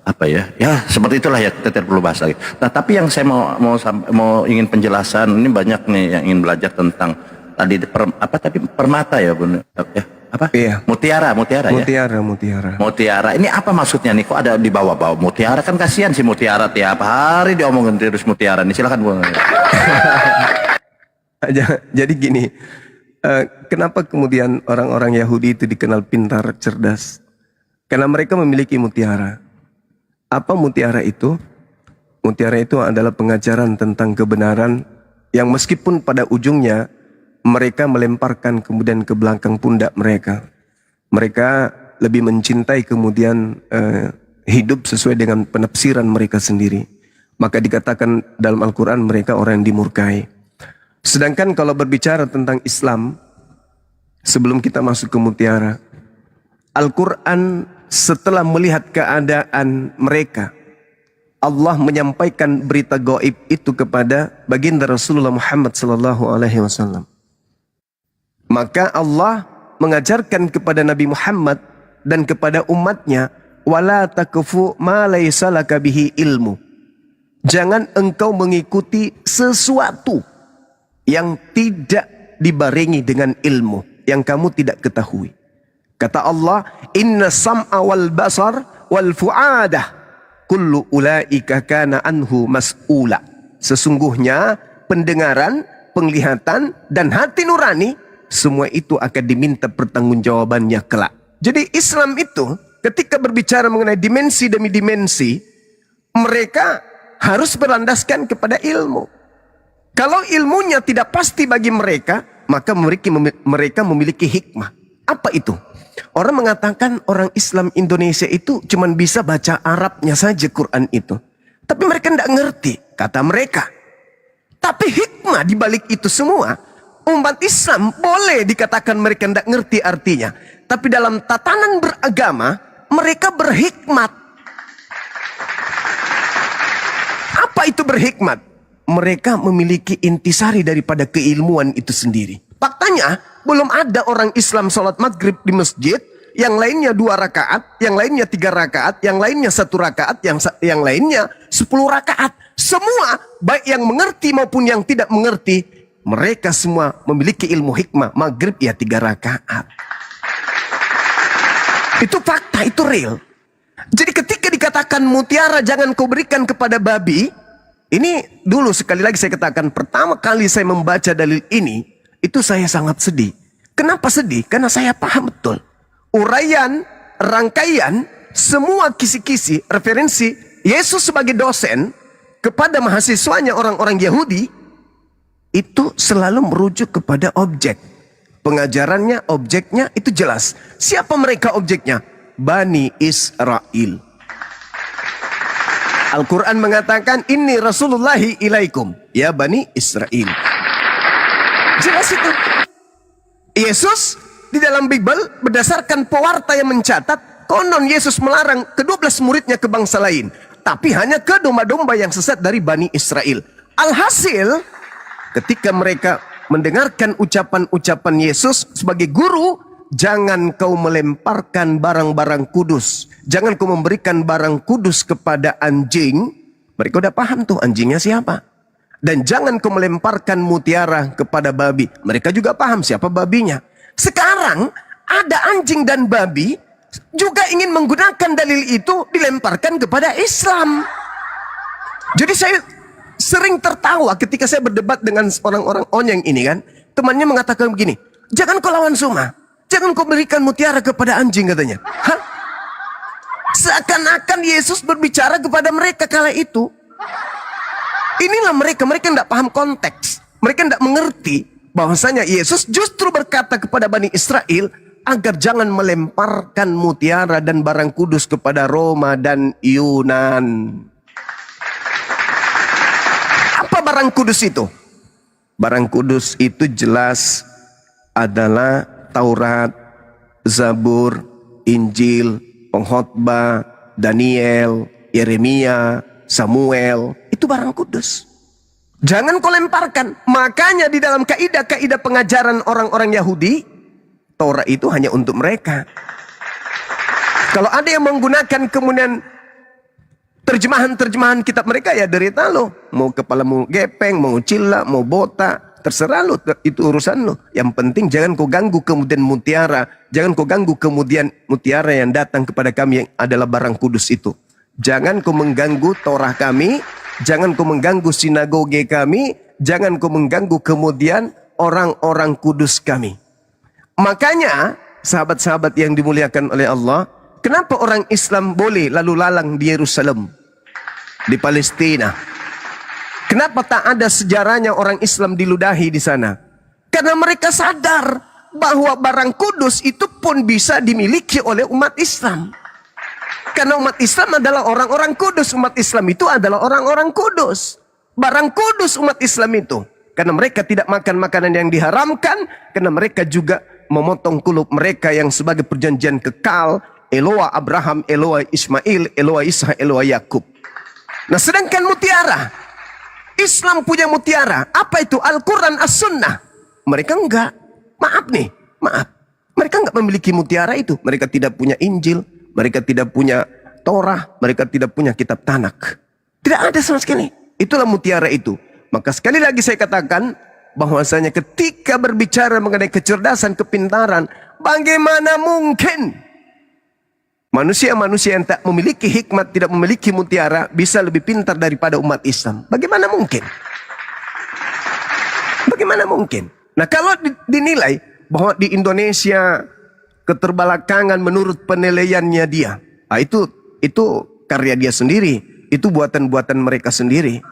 apa ya seperti itulah ya, kita tidak perlu bahas lagi. Nah tapi yang saya mau ingin penjelasan, ini banyak nih yang ingin belajar tentang tadi permata ya Bun ya, apa mutiara ya mutiara ini apa maksudnya nih, kok ada di bawah-bawah mutiara, kan kasihan si mutiara tiap hari diomongin terus mutiara nih. Silakan Bun. Jadi gini, kenapa kemudian orang-orang Yahudi itu dikenal pintar, cerdas? Karena mereka memiliki mutiara. Apa mutiara itu? Mutiara itu adalah pengajaran tentang kebenaran yang meskipun pada ujungnya mereka melemparkan kemudian ke belakang pundak mereka. Mereka lebih mencintai kemudian hidup sesuai dengan penafsiran mereka sendiri. Maka dikatakan dalam Al-Quran mereka orang yang dimurkai. Sedangkan kalau berbicara tentang Islam, sebelum kita masuk ke mutiara, Al-Quran setelah melihat keadaan mereka, Allah menyampaikan berita gaib itu kepada baginda Rasulullah Muhammad SAW. Maka Allah mengajarkan kepada Nabi Muhammad dan kepada umatnya, wala takfu ma laysa laka bihi ilmu. Jangan engkau mengikuti sesuatu yang tidak dibarengi dengan ilmu, yang kamu tidak ketahui. Kata Allah, inna sam'a wal basar wal fu'adah kullu ulaika kana anhu mas'ula. Sesungguhnya pendengaran, penglihatan dan hati nurani, semua itu akan diminta pertanggungjawabannya kelak. Jadi Islam itu ketika berbicara mengenai dimensi demi dimensi, mereka harus berlandaskan kepada ilmu. Kalau ilmunya tidak pasti bagi mereka, maka mereka memiliki hikmah. Apa itu? Orang mengatakan orang Islam Indonesia itu cuma bisa baca Arabnya saja Quran itu. Tapi mereka tidak ngerti, kata mereka. Tapi hikmah di balik itu semua, umat Islam boleh dikatakan mereka tidak ngerti artinya. Tapi dalam tatanan beragama, mereka berhikmat. Apa itu berhikmat? Mereka memiliki intisari daripada keilmuan itu sendiri. Faktanya, belum ada orang Islam sholat maghrib di masjid, yang lainnya 2 rakaat, yang lainnya 3 rakaat, yang lainnya 1 rakaat, yang lainnya 10 rakaat. Semua, baik yang mengerti maupun yang tidak mengerti, mereka semua memiliki ilmu hikmah. Maghrib ya 3 rakaat. Itu fakta, itu real. Jadi ketika dikatakan dikatakan mutiara jangan kau berikan kepada babi, ini dulu sekali lagi saya katakan, pertama kali saya membaca dalil ini, itu saya sangat sedih. Kenapa sedih? Karena saya paham betul. Uraian, rangkaian, semua kisi-kisi, referensi Yesus sebagai dosen kepada mahasiswanya orang-orang Yahudi, itu selalu merujuk kepada objek. Pengajarannya, objeknya itu jelas. Siapa mereka objeknya? Bani Israel. Al-Quran mengatakan, Inni Rasulullahi ilaikum, ya Bani Israel. Jelas itu. Yesus di dalam Bible berdasarkan pewarta yang mencatat, konon Yesus melarang ke-12 muridnya ke bangsa lain, tapi hanya ke domba-domba yang sesat dari Bani Israel. Alhasil, ketika mereka mendengarkan ucapan-ucapan Yesus sebagai guru, jangan kau melemparkan barang-barang kudus, jangan kau memberikan barang kudus kepada anjing. Mereka udah paham tuh anjingnya siapa. Dan jangan kau melemparkan mutiara kepada babi. Mereka juga paham siapa babinya. Sekarang ada anjing dan babi juga ingin menggunakan dalil itu dilemparkan kepada Islam. Jadi saya sering tertawa ketika saya berdebat dengan orang-orang onyeng ini kan. Temannya mengatakan begini, jangan kau lawan Suma, jangan kau berikan mutiara kepada anjing katanya. Hah? Seakan-akan Yesus berbicara kepada mereka kala itu. Inilah mereka tidak paham konteks. Mereka tidak mengerti bahwasanya Yesus justru berkata kepada Bani Israel agar jangan melemparkan mutiara dan barang kudus kepada Roma dan Yunan. Apa barang kudus itu? Barang kudus itu jelas adalah Taurat, Zabur, Injil, Pengkhotbah, Daniel, Yeremia, Samuel. Itu barang kudus. Jangan kau lemparkan. Makanya di dalam kaidah-kaidah pengajaran orang-orang Yahudi, Taurat itu hanya untuk mereka. Kalau ada yang menggunakan kemudian terjemahan-terjemahan kitab mereka, ya derita lo. Mau kepalamu gepeng, mau cila, mau botak, terserah lo, itu urusan lo. Yang penting jangan kau ganggu kemudian mutiara. Jangan kau ganggu kemudian mutiara yang datang kepada kami yang adalah barang kudus itu. Jangan kau mengganggu Torah kami, jangan kau mengganggu sinagoge kami, jangan kau mengganggu kemudian orang-orang kudus kami. Makanya, sahabat-sahabat yang dimuliakan oleh Allah, kenapa orang Islam boleh lalu lalang di Yerusalem, di Palestina? Kenapa tak ada sejarahnya orang Islam diludahi di sana? Karena mereka sadar bahwa barang kudus itu pun bisa dimiliki oleh umat Islam. Karena umat Islam adalah orang-orang kudus. Umat Islam itu adalah orang-orang kudus. Barang kudus umat Islam itu. Karena mereka tidak makan makanan yang diharamkan. Karena mereka juga memotong kulub mereka yang sebagai perjanjian kekal. Eloa Abraham, Eloa Ismail, Eloa Ishak, Eloa Yakub. Nah sedangkan mutiara, Islam punya mutiara. Apa itu? Al-Quran, As-Sunnah. Mereka enggak. Maaf nih, maaf. Mereka enggak memiliki mutiara itu. Mereka tidak punya Injil. Mereka tidak punya Torah, mereka tidak punya kitab Tanak. Tidak ada sama sekali. Itulah mutiara itu. Maka sekali lagi saya katakan bahwasanya ketika berbicara mengenai kecerdasan, kepintaran, bagaimana mungkin manusia-manusia yang tak memiliki hikmat, tidak memiliki mutiara bisa lebih pintar daripada umat Islam? Bagaimana mungkin? Bagaimana mungkin? Nah kalau dinilai bahwa di Indonesia keterbelakangan menurut penilaiannya dia, itu karya dia sendiri, itu buatan-buatan mereka sendiri.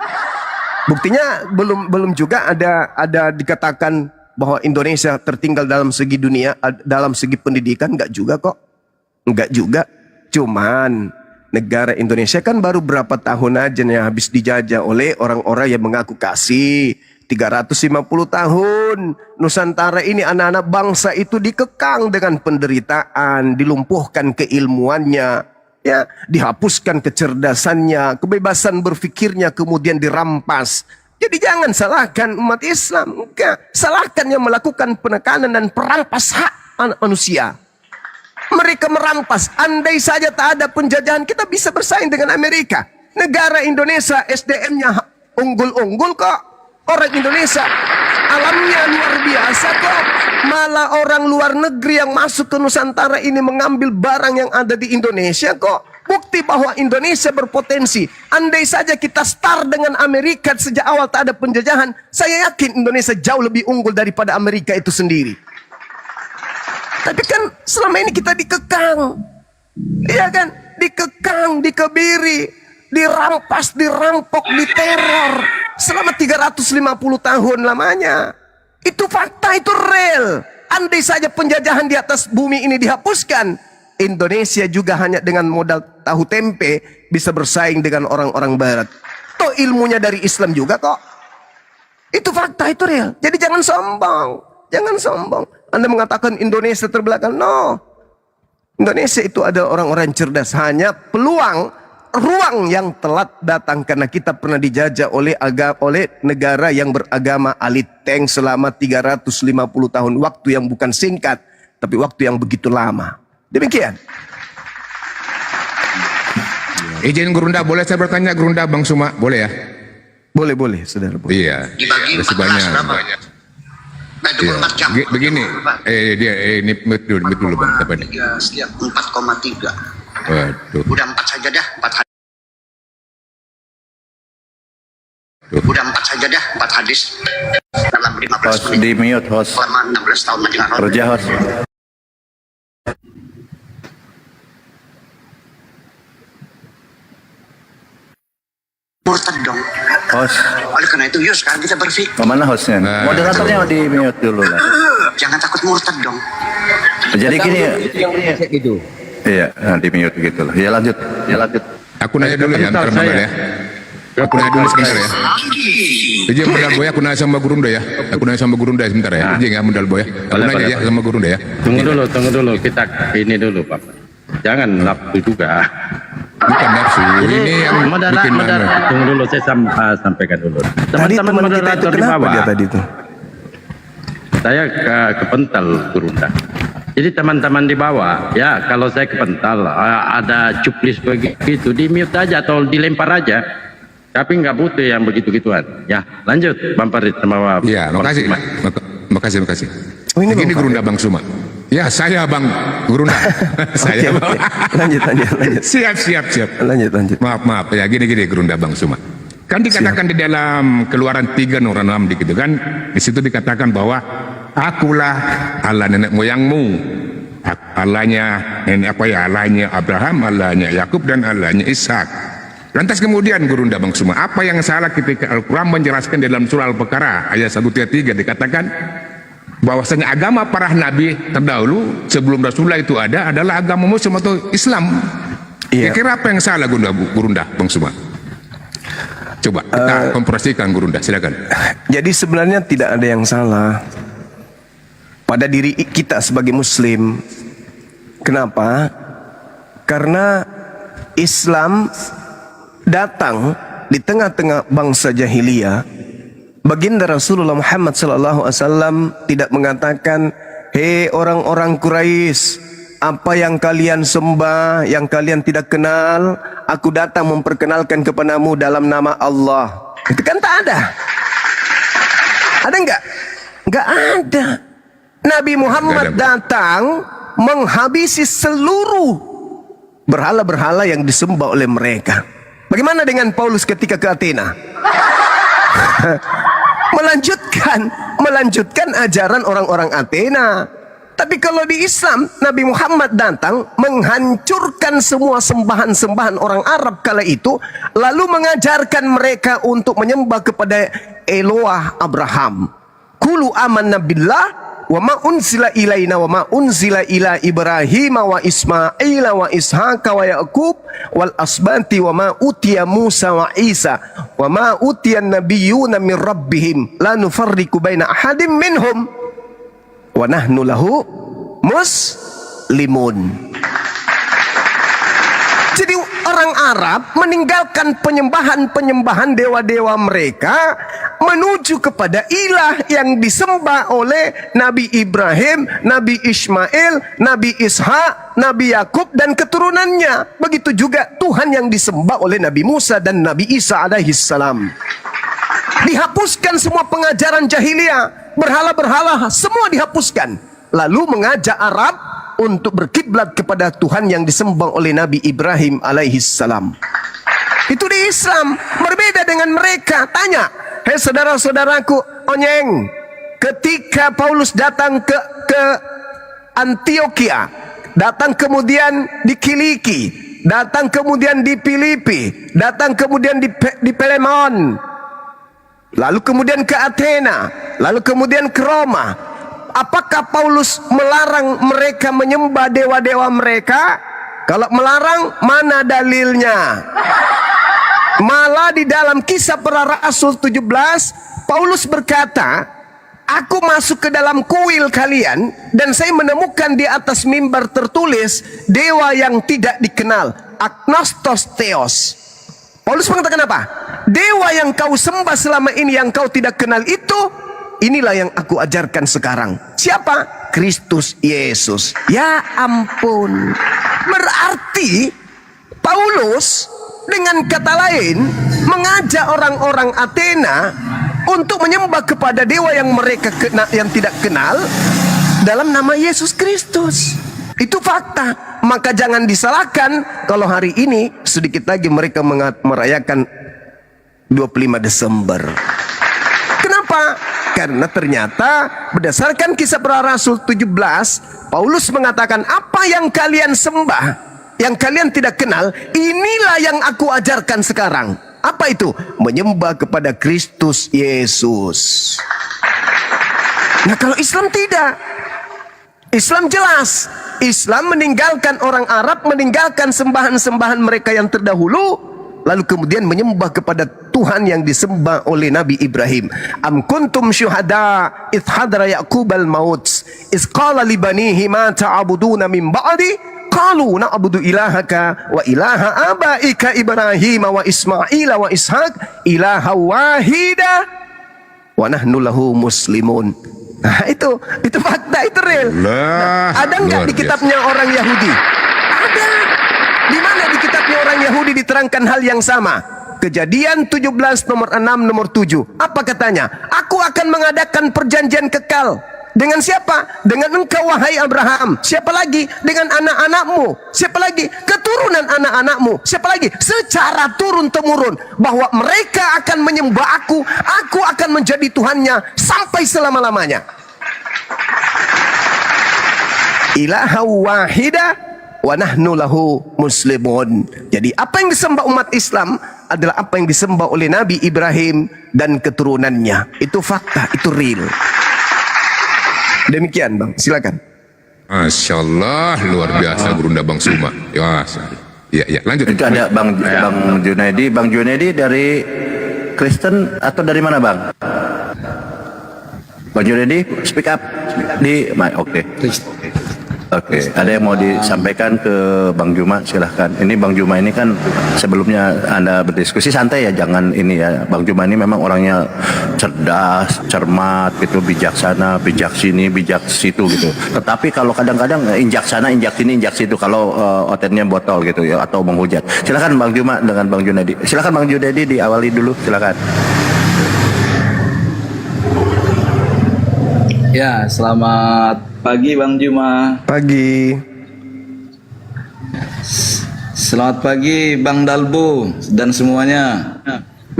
Buktinya belum juga ada dikatakan bahwa Indonesia tertinggal dalam segi dunia, dalam segi pendidikan, enggak juga kok, enggak juga. Cuman negara Indonesia kan baru berapa tahun aja nih habis dijajah oleh orang-orang yang mengaku kasih. 350 tahun Nusantara ini, anak-anak bangsa itu dikekang dengan penderitaan, dilumpuhkan keilmuannya, ya, dihapuskan kecerdasannya, kebebasan berfikirnya kemudian dirampas. Jadi jangan salahkan umat Islam, enggak, salahkan yang melakukan penekanan dan perampas hak anak manusia. Mereka merampas. Andai saja tak ada penjajahan, kita bisa bersaing dengan Amerika. Negara Indonesia SDM-nya unggul-unggul kok. Orang Indonesia alamnya luar biasa kok. Malah orang luar negeri yang masuk ke Nusantara ini mengambil barang yang ada di Indonesia kok. Bukti bahwa Indonesia berpotensi. Andai saja kita start dengan Amerika sejak awal tak ada penjajahan, saya yakin Indonesia jauh lebih unggul daripada Amerika itu sendiri. Tapi kan selama ini kita dikekang. Iya kan? Dikekang, dikebiri, dirampas, dirampok, diteror. Selama 350 tahun lamanya. Itu fakta, itu real. Andai saja penjajahan di atas bumi ini dihapuskan, Indonesia juga hanya dengan modal tahu tempe bisa bersaing dengan orang-orang barat. Toh ilmunya dari Islam juga kok. Itu fakta, itu real. Jadi jangan sombong. Jangan sombong. Anda mengatakan Indonesia terbelakang. No. Indonesia itu ada orang-orang cerdas. Hanya ruang yang telat datang karena kita pernah dijajah oleh negara yang beragama aliteng selama 350 tahun. Waktu yang bukan singkat, tapi waktu yang begitu lama. Demikian. Izin Gurunda, boleh saya bertanya Gurunda Bang Suma? Boleh ya? Boleh, saudara. Boleh. Iya. Dibagi Ada sebanyak. 14 Iya. 24 jam. Begini, ini dulu Bang, siapa nih? 4,3. Waduh. Udah 4 saja dah, 4 hadis. Udah 4 saja dah, 4 hadis. Dalam 15 Host menit. di mute, host. Selama 16 tahun mendengar Kerja host. murtad dong. Host. Oleh karena itu, yuk sekarang kita berpikir. Kemana hostnya? Moderatornya di mute dulu lah. Jangan takut murtad dong. Jadi gini ya. Gitu. Iya, di mute gitu lah. Ya lanjut. Aku nanya dulu ya, bentar Bang ya. Aku nanya dulu sebentar ya. Izin Mundal Boy, aku nanya sama Gurunda ya. Aku nanya sama Gurunda sebentar ya. Izin ya Mundal Boy. Aku nanya ya sama Gurunda ya. Tunggu dulu, kita ini dulu Pak. Jangan nafsu juga. Bukan nafsu, ini yang bikin mana. Tunggu dulu, saya sampaikan dulu. Tadi Teman-teman teman kita itu moderator di kenapa bawah, dia tadi itu? saya kepental Gurunda. Jadi teman-teman di bawah, ya kalau saya kepental, ada cuplis begitu, di mute aja atau dilempar aja. Tapi nggak butuh yang begitu-gituan. Ya, lanjut Bang Farid sama Ya, makasih. Makasih. Oh, ini Begini Bang Gurunda Bang Suma. Ya, saya Bang Gurunda. Saya. Oke. Lanjut. Siap. Lanjut. Maaf ya, gini Gurunda Bang Suma. Kan dikatakan di dalam Keluaran 3 Nur 6 gitu kan, di situ dikatakan bahwa akulah Allah nenek moyangmu. Allahnya nenek Allahnya Abraham, Allahnya Yakub dan Allahnya Ishak. Lantas kemudian Gurunda Bang Suma, apa yang salah ketika Al-Quran menjelaskan dalam surah Al-Baqarah ayat 133 dikatakan bahwasanya agama para nabi terdahulu sebelum Rasulullah itu adalah agama Muslim atau Islam. Iya. Kira-kira apa yang salah Gurunda Bang Suma? Coba kita kompresikan Gurunda, silakan. Jadi sebenarnya tidak ada yang salah pada diri kita sebagai Muslim. Kenapa? Karena Islam datang di tengah-tengah bangsa jahiliyah. Baginda Rasulullah Muhammad SAW tidak mengatakan, hei orang-orang Quraisy, apa yang kalian sembah, yang kalian tidak kenal, aku datang memperkenalkan kepadamu dalam nama Allah. Itu kan tak ada. Ada enggak? Enggak ada. Nabi Muhammad datang menghabisi seluruh berhala-berhala yang disembah oleh mereka. Bagaimana dengan Paulus ketika ke Athena? melanjutkan ajaran orang-orang Athena. Tapi kalau di Islam, Nabi Muhammad datang menghancurkan semua sembahan-sembahan orang Arab kala itu, lalu mengajarkan mereka untuk menyembah kepada Eloah Abraham. Kulu amanna billah wa ma unzila ilaina wa ma unzila ila Ibrahim wa Ismail wa Ishaq wa Yaqub wal asbati wa ma utiya Musa wa Isa wa ma utiya nabiyyuna min rabbihim la nufarriqu baina ahadim minhum wa nahnu lahu muslimun. Jadi orang Arab meninggalkan penyembahan dewa-dewa mereka menuju kepada ilah yang disembah oleh Nabi Ibrahim, Nabi Ismail, Nabi Ishak, Nabi Yakub dan keturunannya. Begitu juga Tuhan yang disembah oleh Nabi Musa dan Nabi Isa alaihissalam. Dihapuskan semua pengajaran jahiliyah, berhala-berhala semua dihapuskan. Lalu mengajak Arab untuk berkiblat kepada Tuhan yang disembah oleh Nabi Ibrahim alaihissalam. Itu di Islam, berbeda dengan mereka. Tanya, hei saudara-saudaraku, onyeng, ketika Paulus datang ke Antioquia, datang kemudian di Kiliki, datang kemudian di Filipi, datang kemudian di Pelemon, lalu kemudian ke Athena, lalu kemudian ke Roma. Apakah Paulus melarang mereka menyembah dewa-dewa mereka? Kalau melarang, mana dalilnya? Malah di dalam Kisah Para Rasul 17, Paulus berkata, aku masuk ke dalam kuil kalian dan saya menemukan di atas mimbar tertulis dewa yang tidak dikenal, agnostos theos. Paulus mengatakan apa? Dewa yang kau sembah selama ini yang kau tidak kenal itu, inilah yang aku ajarkan sekarang. Siapa? Kristus Yesus. Ya ampun. Berarti Paulus dengan kata lain mengajak orang-orang Athena untuk menyembah kepada dewa yang mereka yang tidak kenal dalam nama Yesus Kristus. Itu fakta. Maka jangan disalahkan kalau hari ini sedikit lagi mereka merayakan 25 Desember. Kenapa? Karena ternyata berdasarkan Kisah Para Rasul 17, Paulus mengatakan apa yang kalian sembah, yang kalian tidak kenal, inilah yang aku ajarkan sekarang. Apa itu? Menyembah kepada Kristus Yesus. Nah, kalau Islam tidak. Islam jelas. Islam meninggalkan orang Arab, meninggalkan sembahan-sembahan mereka yang terdahulu, lalu kemudian menyembah kepada Tuhan yang disembah oleh Nabi Ibrahim. Am kuntum syuhada idh hadara Ya'qubal maut iz qala li banihi ma ta'buduna min ba'di qalu na'budu ilahaka wa ilaha abaika Ibrahim wa Ismail wa Ishaq ilaha wahida wa nahnu lahu muslimun. Nah, itu fakta, itu real. Nah, ada nggak di kitabnya orang Yahudi? Ada. Di mana di kitabnya orang Yahudi diterangkan hal yang sama? Kejadian 17 nomor 6 nomor 7. Apa katanya? Aku akan mengadakan perjanjian kekal. Dengan siapa? Dengan engkau wahai Abraham. Siapa lagi? Dengan anak-anakmu. Siapa lagi? Keturunan anak-anakmu. Siapa lagi? Secara turun-temurun. Bahwa mereka akan menyembah aku. Aku akan menjadi Tuhannya sampai selama-lamanya. Ilaha wahida wa nahnu lahu muslimun. Jadi apa yang disembah umat Islam adalah apa yang disembah oleh Nabi Ibrahim dan keturunannya. Itu fakta, itu real. Demikian Bang, silakan. Masya Allah, luar biasa Gurunda Bang Suma. Ya, lanjut. Itu ada Bang Junaidi. Bang Junaidi dari Kristen atau dari mana Bang? Bang Junaidi, speak up di oke. Oke, ada yang mau disampaikan ke Bang Juma, silahkan. Ini Bang Juma ini kan sebelumnya Anda berdiskusi santai ya, jangan ini ya. Bang Juma ini memang orangnya cerdas, cermat gitu, bijaksana, bijak sini, bijak situ gitu. Tetapi kalau kadang-kadang injak sana, injak sini, injak situ kalau otennya botol gitu ya, atau menghujat. Silahkan Bang Juma dengan Bang Junaidi. Silahkan Bang Junaidi diawali dulu, silahkan. Ya, selamat pagi Bang Juma. Pagi. Selamat pagi Bang Dalbu dan semuanya.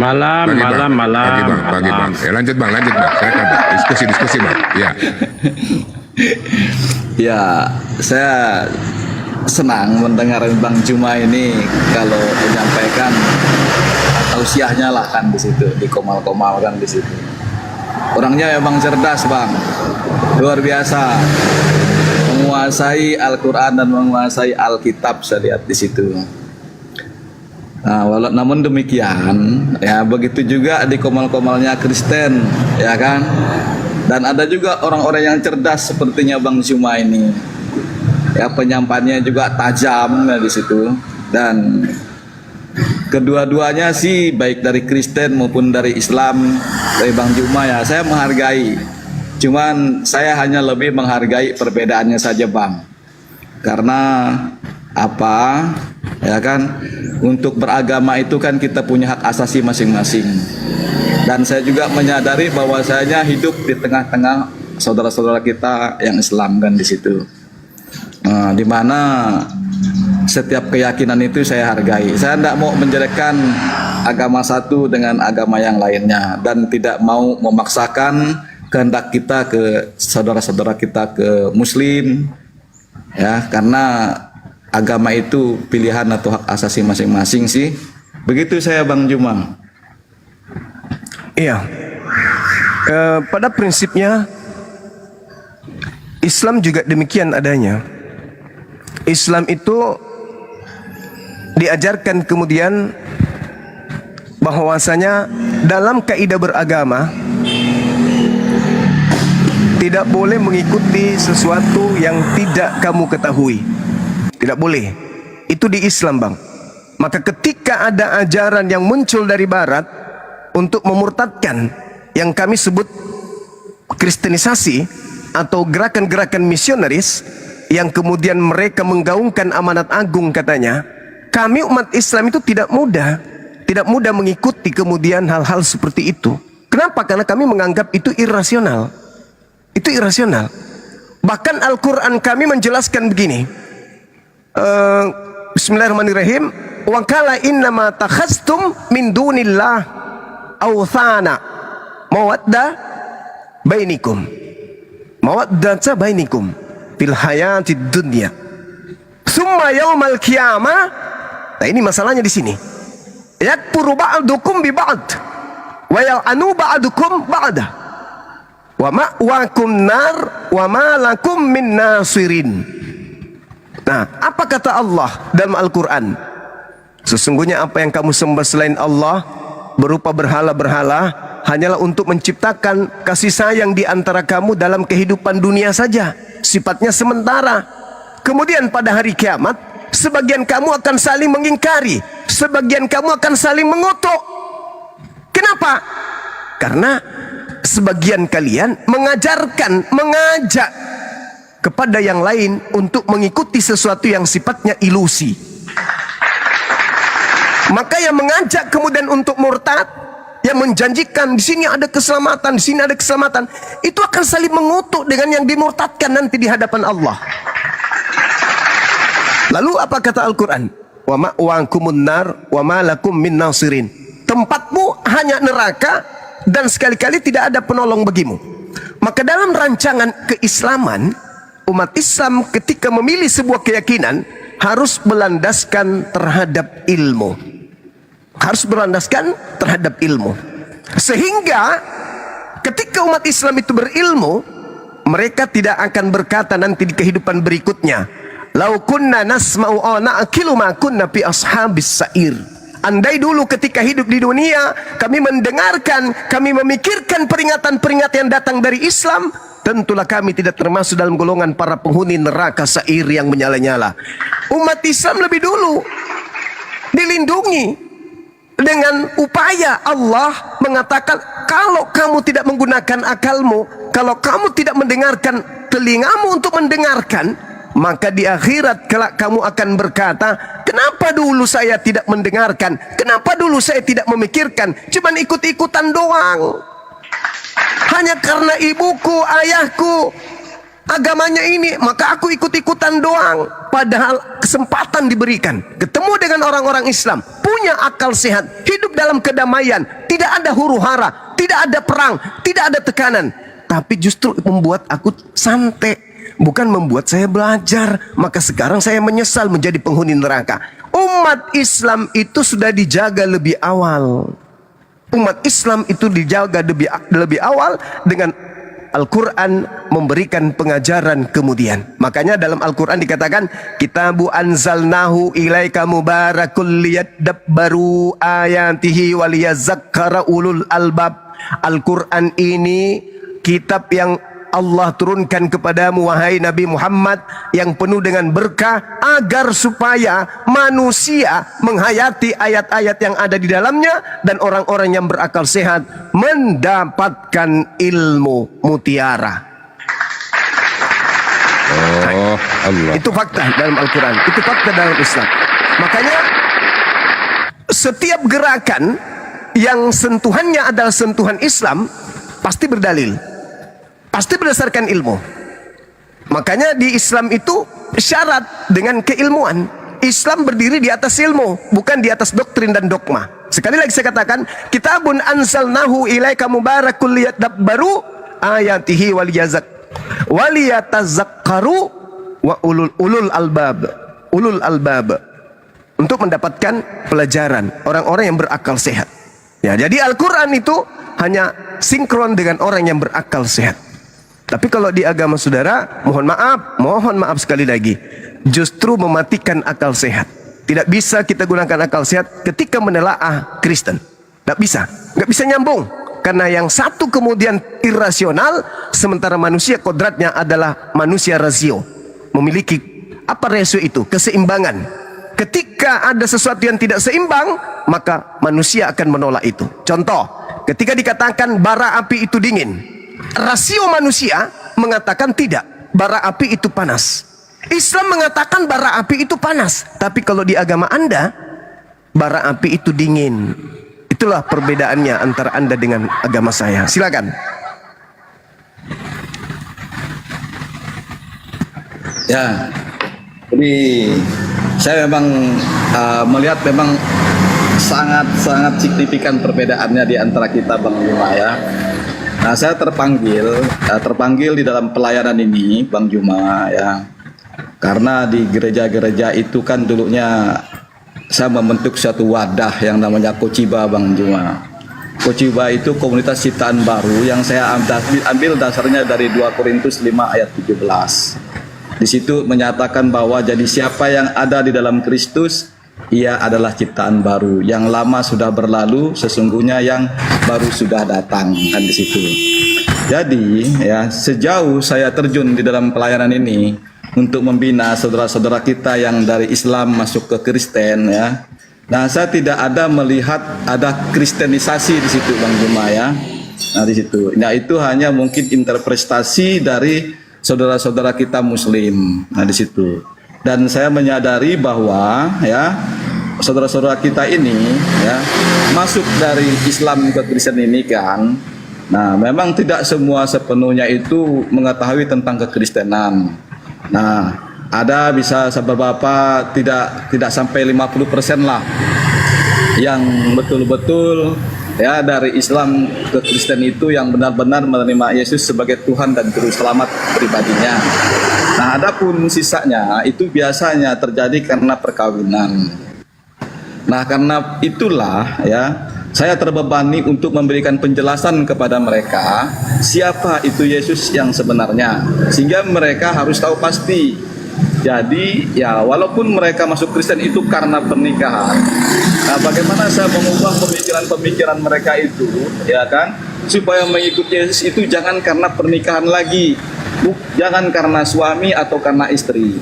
Malam. Pagi bang. Lanjut bang. Silakan bang. Diskusi bang. Ya. Ya, saya senang mendengar Bang Juma ini kalau menyampaikan tausiahnya lah kan di situ, dikomal-komal kan di situ. Orangnya memang cerdas Bang, luar biasa, menguasai Al-Quran dan menguasai Alkitab, saya lihat di situ. Nah, namun demikian, ya begitu juga di komal-komalnya Kristen, ya kan. Dan ada juga orang-orang yang cerdas sepertinya Bang Juma ini, ya penyampaiannya juga tajam ya di situ. Dan kedua-duanya sih baik dari Kristen maupun dari Islam, dari Bang Juma ya saya menghargai. Cuman saya hanya lebih menghargai perbedaannya saja Bang. Karena apa? Ya kan, untuk beragama itu kan kita punya hak asasi masing-masing. Dan saya juga menyadari bahwasanya hidup di tengah-tengah saudara-saudara kita yang Islam kan di situ. Di mana setiap keyakinan itu saya hargai. Saya tidak mau menjelekkan agama satu dengan agama yang lainnya dan tidak mau memaksakan kehendak kita ke saudara-saudara kita ke Muslim, ya, karena agama itu pilihan atau hak asasi masing-masing sih. Begitu saya Bang Juma. Iya. Pada prinsipnya Islam juga demikian adanya. Islam itu diajarkan kemudian bahwasanya dalam kaidah beragama tidak boleh mengikuti sesuatu yang tidak kamu ketahui. Tidak boleh. Itu di Islam, Bang. Maka ketika ada ajaran yang muncul dari barat untuk memurtadkan yang kami sebut kristenisasi atau gerakan-gerakan misionaris yang kemudian mereka menggaungkan amanat agung katanya, kami umat Islam itu tidak mudah mengikuti kemudian hal-hal seperti itu. Kenapa? Karena kami menganggap itu irasional. Itu irasional. Bahkan Al-Quran kami menjelaskan begini. Bismillahirrahmanirrahim. Wa qala innama takhastum min dunillah awthana mawadda bainikum. Mawaddata bainikum fil hayatid dunya. Summa yaumal qiyamah. Nah, ini masalahnya di sini. Yakfuru ba'dukum bi ba'd wa yal'anu ba'dukum ba'da. Wa ma'wakum nar wa ma lakum min nasirin. Nah, apa kata Allah dalam Al-Quran? Sesungguhnya apa yang kamu sembah selain Allah berupa berhala-berhala hanyalah untuk menciptakan kasih sayang di antara kamu dalam kehidupan dunia saja. Sifatnya sementara. Kemudian pada hari kiamat, sebagian kamu akan saling mengingkari, sebagian kamu akan saling mengutuk. Kenapa? Karena sebagian kalian mengajak kepada yang lain untuk mengikuti sesuatu yang sifatnya ilusi. Maka yang mengajak kemudian untuk murtad, yang menjanjikan di sini ada keselamatan, di sini ada keselamatan, itu akan saling mengutuk dengan yang dimurtadkan nanti di hadapan Allah. Lalu apa kata Al-Quran? Wa ma'wakumun nar wa ma lakum min nasirin. Tempatmu hanya neraka dan sekali-kali tidak ada penolong bagimu. Maka dalam rancangan keislaman, umat Islam ketika memilih sebuah keyakinan harus berlandaskan terhadap ilmu. Harus berlandaskan terhadap ilmu. Sehingga ketika umat Islam itu berilmu, mereka tidak akan berkata nanti di kehidupan berikutnya, "Lau kunna nasma'u aw na'qilu ma kunna fi ashabis sa'ir." Andai dulu ketika hidup di dunia kami mendengarkan, kami memikirkan peringatan-peringatan yang datang dari Islam, tentulah kami tidak termasuk dalam golongan para penghuni neraka sa'ir yang menyala-nyala. Umat Islam lebih dulu dilindungi dengan upaya Allah mengatakan, kalau kamu tidak menggunakan akalmu, kalau kamu tidak mendengarkan telingamu untuk mendengarkan, maka di akhirat kelak kamu akan berkata, kenapa dulu saya tidak mendengarkan, kenapa dulu saya tidak memikirkan, cuman ikut-ikutan doang. Hanya karena ibuku, ayahku agamanya ini, maka aku ikut-ikutan doang. Padahal kesempatan diberikan, ketemu dengan orang-orang Islam, punya akal sehat, hidup dalam kedamaian, tidak ada huru-hara, tidak ada perang, tidak ada tekanan, tapi justru membuat aku santai, bukan membuat saya belajar. Maka sekarang saya menyesal menjadi penghuni neraka. Umat Islam itu sudah dijaga lebih awal. Umat Islam itu dijaga lebih awal dengan Al-Quran memberikan pengajaran kemudian. Makanya dalam Al-Quran dikatakan, Kitabu anzalnahu ilaika mubarakul liyadabbaru ayatihi waliyazakkara ulul albab. Al-Quran ini kitab yang Allah turunkan kepadamu wahai Nabi Muhammad, yang penuh dengan berkah, agar supaya manusia menghayati ayat-ayat yang ada di dalamnya, dan orang-orang yang berakal sehat mendapatkan ilmu mutiara. Oh, Allah. Itu fakta dalam Al-Quran, itu fakta dalam Islam. Makanya setiap gerakan yang sentuhannya adalah sentuhan Islam pasti berdalil, pasti berdasarkan ilmu. Makanya di Islam itu syarat dengan keilmuan. Islam berdiri di atas ilmu, bukan di atas doktrin dan dogma. Sekali lagi saya katakan, kitabun anzalnahu ilaika mubarakul liyadabbaru ayatihi waliyatazakkaru wa ulul albab. Untuk mendapatkan pelajaran orang-orang yang berakal sehat. Ya, jadi Al-Quran itu hanya sinkron dengan orang yang berakal sehat. Tapi kalau di agama saudara, mohon maaf sekali lagi, justru mematikan akal sehat. Tidak bisa kita gunakan akal sehat ketika menelaah Kristen. Tidak bisa, nggak bisa nyambung. Karena yang satu kemudian irasional, sementara manusia kodratnya adalah manusia rasio. Memiliki apa rasio itu? Keseimbangan. Ketika ada sesuatu yang tidak seimbang, maka manusia akan menolak itu. Contoh, ketika dikatakan bara api itu dingin, rasio manusia mengatakan tidak, bara api itu panas. Islam mengatakan bara api itu panas, tapi kalau di agama Anda, bara api itu dingin. Itulah perbedaannya antara Anda dengan agama saya. Silakan. Ya, jadi saya memang melihat memang sangat signifikan perbedaannya di antara kita, Bang Juma, ya. Nah, saya terpanggil di dalam pelayanan ini, Bang Juma, ya. Karena di gereja-gereja itu kan dulunya saya membentuk suatu wadah yang namanya Kociba, Bang Juma. Kociba itu komunitas ciptaan baru yang saya ambil dasarnya dari 2 Korintus 5 ayat 17. Di situ menyatakan bahwa jadi siapa yang ada di dalam Kristus, ia adalah ciptaan baru. Yang lama sudah berlalu, sesungguhnya yang baru sudah datang. Kan di situ. Jadi, ya, sejauh saya terjun di dalam pelayanan ini untuk membina saudara-saudara kita yang dari Islam masuk ke Kristen, ya. Nah, saya tidak ada melihat ada kristenisasi di situ, Bang Juma, ya. Nah, di situ. Nah, itu hanya mungkin interpretasi dari saudara-saudara kita Muslim. Nah, di situ. Dan saya menyadari bahwa, ya, saudara-saudara kita ini, ya, masuk dari Islam ke Kristen ini kan. Nah, memang tidak semua sepenuhnya itu mengetahui tentang kekristenan. Nah, ada bisa beberapa tidak sampai 50% lah yang betul-betul, ya, dari Islam ke Kristen itu yang benar-benar menerima Yesus sebagai Tuhan dan Juru Selamat pribadinya. Nah, adapun sisanya itu biasanya terjadi karena perkawinan. Nah, karena itulah, ya, saya terbebani untuk memberikan penjelasan kepada mereka siapa itu Yesus yang sebenarnya, sehingga mereka harus tahu pasti. Jadi, ya, walaupun mereka masuk Kristen itu karena pernikahan, nah, bagaimana saya mengubah pemikiran-pemikiran mereka itu, ya kan, supaya mengikuti Yesus itu jangan karena pernikahan lagi, jangan karena suami atau karena istri.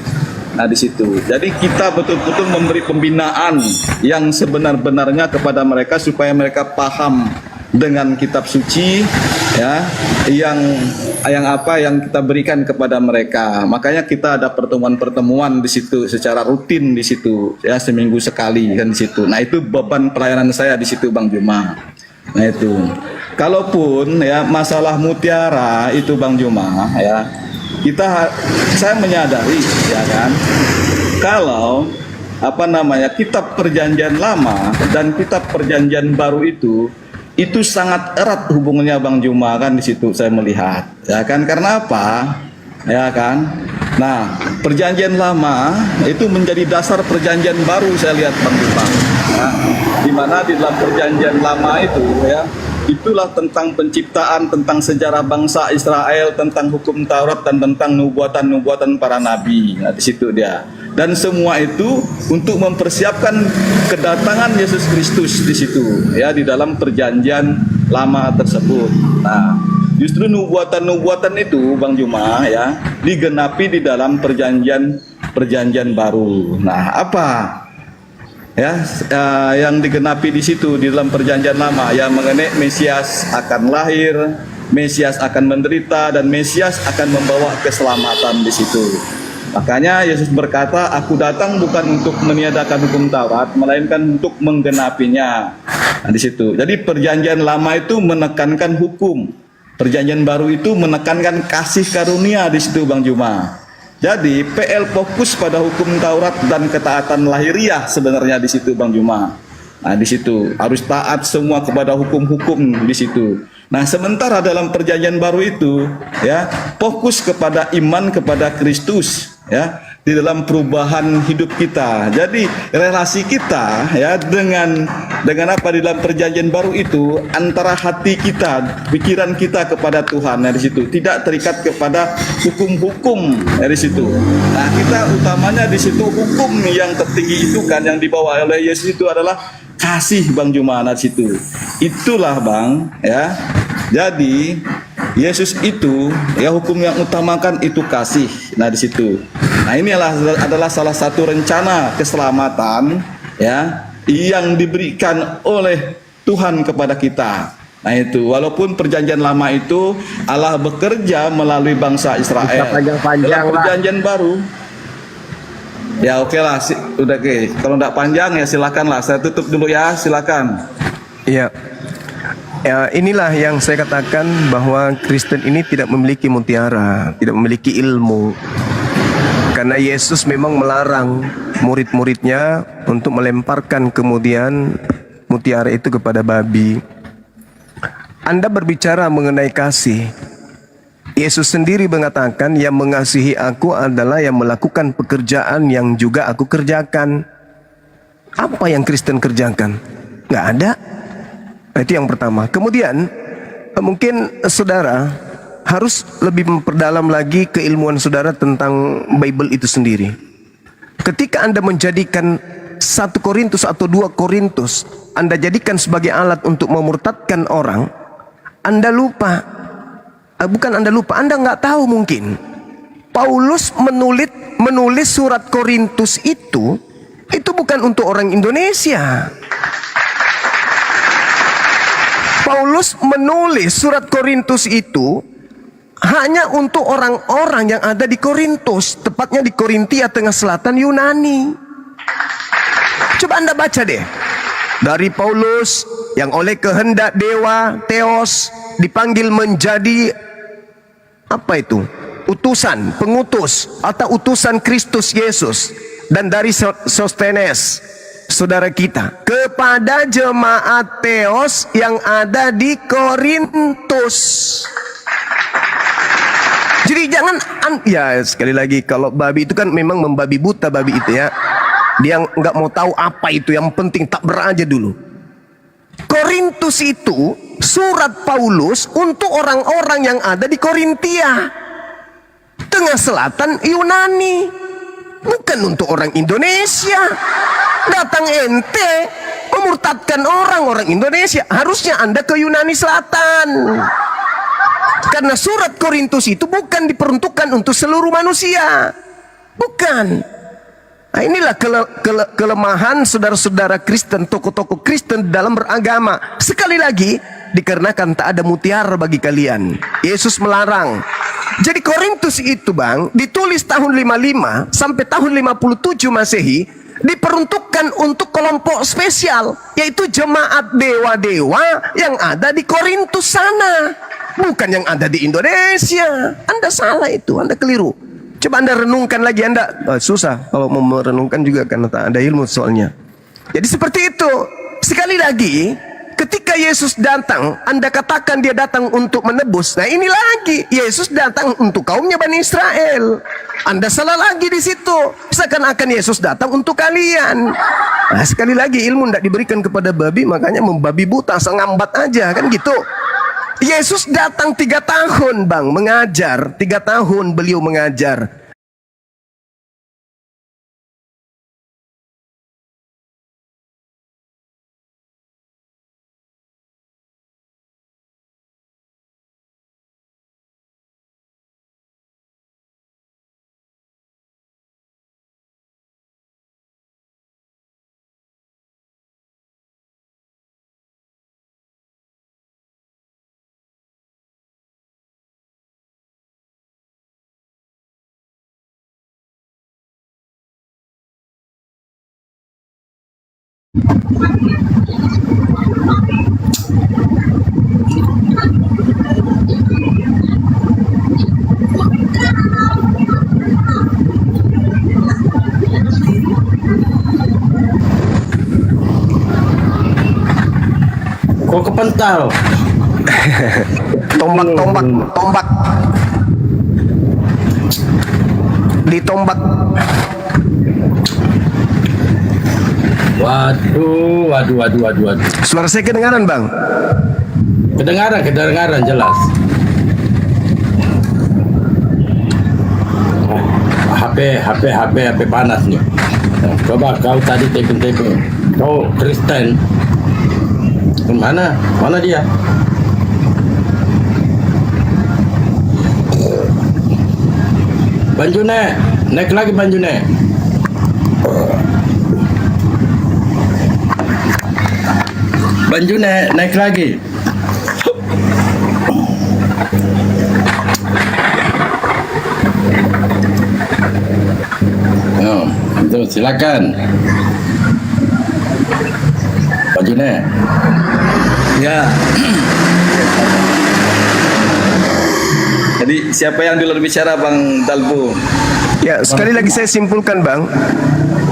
Nah, di situ. Jadi kita betul-betul memberi pembinaan yang sebenar-benarnya kepada mereka supaya mereka paham dengan kitab suci, ya, yang apa yang kita berikan kepada mereka. Makanya kita ada pertemuan-pertemuan di situ secara rutin di situ, ya, seminggu sekali kan di situ. Nah, itu beban pelayanan saya di situ, Bang Juma. Nah, itu. Kalaupun, ya, masalah mutiara itu, Bang Juma, ya, saya menyadari, ya kan, kalau kitab perjanjian lama dan kitab perjanjian baru itu sangat erat hubungannya, Bang Juma, kan di situ saya melihat, ya kan, karena apa, ya kan. Nah, perjanjian lama itu menjadi dasar perjanjian baru, saya lihat, Bang Juma, ya, di mana di dalam perjanjian lama itu, ya, itulah tentang penciptaan, tentang sejarah bangsa Israel, tentang hukum Taurat, dan tentang nubuatan-nubuatan para nabi. Nah, di situ dia. Dan semua itu untuk mempersiapkan kedatangan Yesus Kristus di situ, ya, di dalam perjanjian lama tersebut. Nah, justru nubuatan-nubuatan itu, Bang Juma, ya, digenapi di dalam perjanjian baru. Nah, apa? Ya, yang digenapi di situ di dalam perjanjian lama, yang mengenai Mesias akan lahir, Mesias akan menderita, dan Mesias akan membawa keselamatan di situ. Makanya Yesus berkata, aku datang bukan untuk meniadakan hukum Taurat, melainkan untuk menggenapinya. Nah, di situ. Jadi perjanjian lama itu menekankan hukum, Perjanjian baru itu menekankan kasih karunia di situ Bang Juma. Jadi PL fokus pada hukum Taurat dan ketaatan lahiriah sebenarnya di situ Bang Juma. Nah di situ harus taat semua kepada hukum-hukum di situ. Nah sementara dalam perjanjian baru itu ya fokus kepada iman kepada Kristus ya di dalam perubahan hidup kita. Jadi relasi kita ya dengan apa di dalam perjanjian baru itu antara hati kita, pikiran kita kepada Tuhan di situ tidak terikat kepada hukum-hukum dari situ. Nah, kita utamanya di situ hukum yang tertinggi itu kan yang dibawa oleh Yesus itu adalah kasih Bang Jumana di situ. Itulah Bang ya. Jadi Yesus itu ya hukum yang utamakan itu kasih. Nah di situ. Nah ini adalah salah satu rencana keselamatan ya yang diberikan oleh Tuhan kepada kita. Nah itu walaupun perjanjian lama itu Allah bekerja melalui bangsa Israel. Dalam perjanjian baru. Ya oke lah, udah oke. Kalau tidak panjang ya silakan lah. Saya tutup dulu ya, silakan. Iya. Ya, inilah yang saya katakan bahwa Kristen ini tidak memiliki mutiara, tidak memiliki ilmu. Karena Yesus memang melarang murid-muridnya untuk melemparkan kemudian mutiara itu kepada babi. Anda berbicara mengenai kasih. Yesus sendiri mengatakan yang mengasihi aku adalah yang melakukan pekerjaan yang juga aku kerjakan. Apa yang Kristen kerjakan? Nggak ada. Nah, itu yang pertama. Kemudian mungkin saudara harus lebih memperdalam lagi keilmuan saudara tentang Bible itu sendiri. Ketika Anda menjadikan 1 Korintus atau 2 Korintus Anda jadikan sebagai alat untuk memurtadkan orang, Anda lupa. Bukan Anda lupa, Anda nggak tahu mungkin Paulus menulis surat Korintus itu bukan untuk orang Indonesia. Paulus menulis surat Korintus itu hanya untuk orang-orang yang ada di Korintus, tepatnya di Korintia tengah selatan Yunani. Coba Anda baca deh. Dari Paulus yang oleh kehendak dewa Theos dipanggil menjadi apa itu? Utusan, pengutus atau utusan Kristus Yesus, dan dari Sostenes saudara kita kepada jemaat Theos yang ada di Korintus. Jadi jangan ya sekali lagi kalau babi itu kan memang membabi buta babi itu ya. Dia nggak mau tahu apa itu, yang penting tak beraja dulu. Korintus itu surat Paulus untuk orang-orang yang ada di Korintia, tengah selatan Yunani, bukan untuk orang Indonesia. Datang ente memurtadkan orang Indonesia, harusnya Anda ke Yunani Selatan. Karena surat Korintus itu bukan diperuntukkan untuk seluruh manusia. Bukan. Nah inilah kelemahan saudara-saudara Kristen, tokoh-tokoh Kristen dalam beragama. Sekali lagi, dikarenakan tak ada mutiara bagi kalian. Yesus melarang. Jadi Korintus itu Bang, ditulis tahun 55 sampai tahun 57 Masehi, diperuntukkan untuk kelompok spesial, yaitu jemaat dewa-dewa yang ada di Korintus sana, bukan yang ada di Indonesia. Anda salah itu, Anda keliru. Coba Anda renungkan lagi. Anda susah kalau mau merenungkan juga karena tak ada ilmu soalnya. Jadi seperti itu. Sekali lagi, ketika Yesus datang, Anda katakan dia datang untuk menebus. Nah ini lagi, Yesus datang untuk kaumnya Bani Israel. Anda salah lagi di situ. Seakan-akan Yesus datang untuk kalian. Nah sekali lagi, ilmu tidak diberikan kepada babi, makanya membabi buta, sengambat aja kan gitu. Yesus datang 3 tahun Bang mengajar, 3 tahun beliau mengajar. Mau ke pental. Tombak. Ditombak. Waduh. Suara saya kedengaran, Bang? Kedengaran jelas. HP panas nih. Nah, coba kau tadi taping. Kau Kristen. Mana dia? Banjune, naik lagi Banjune. Banjune, naik lagi. Oh, itu silakan. Banjune. Ya. Jadi siapa yang dulu bicara Bang Dalbu? Ya, sekali lagi saya simpulkan, Bang,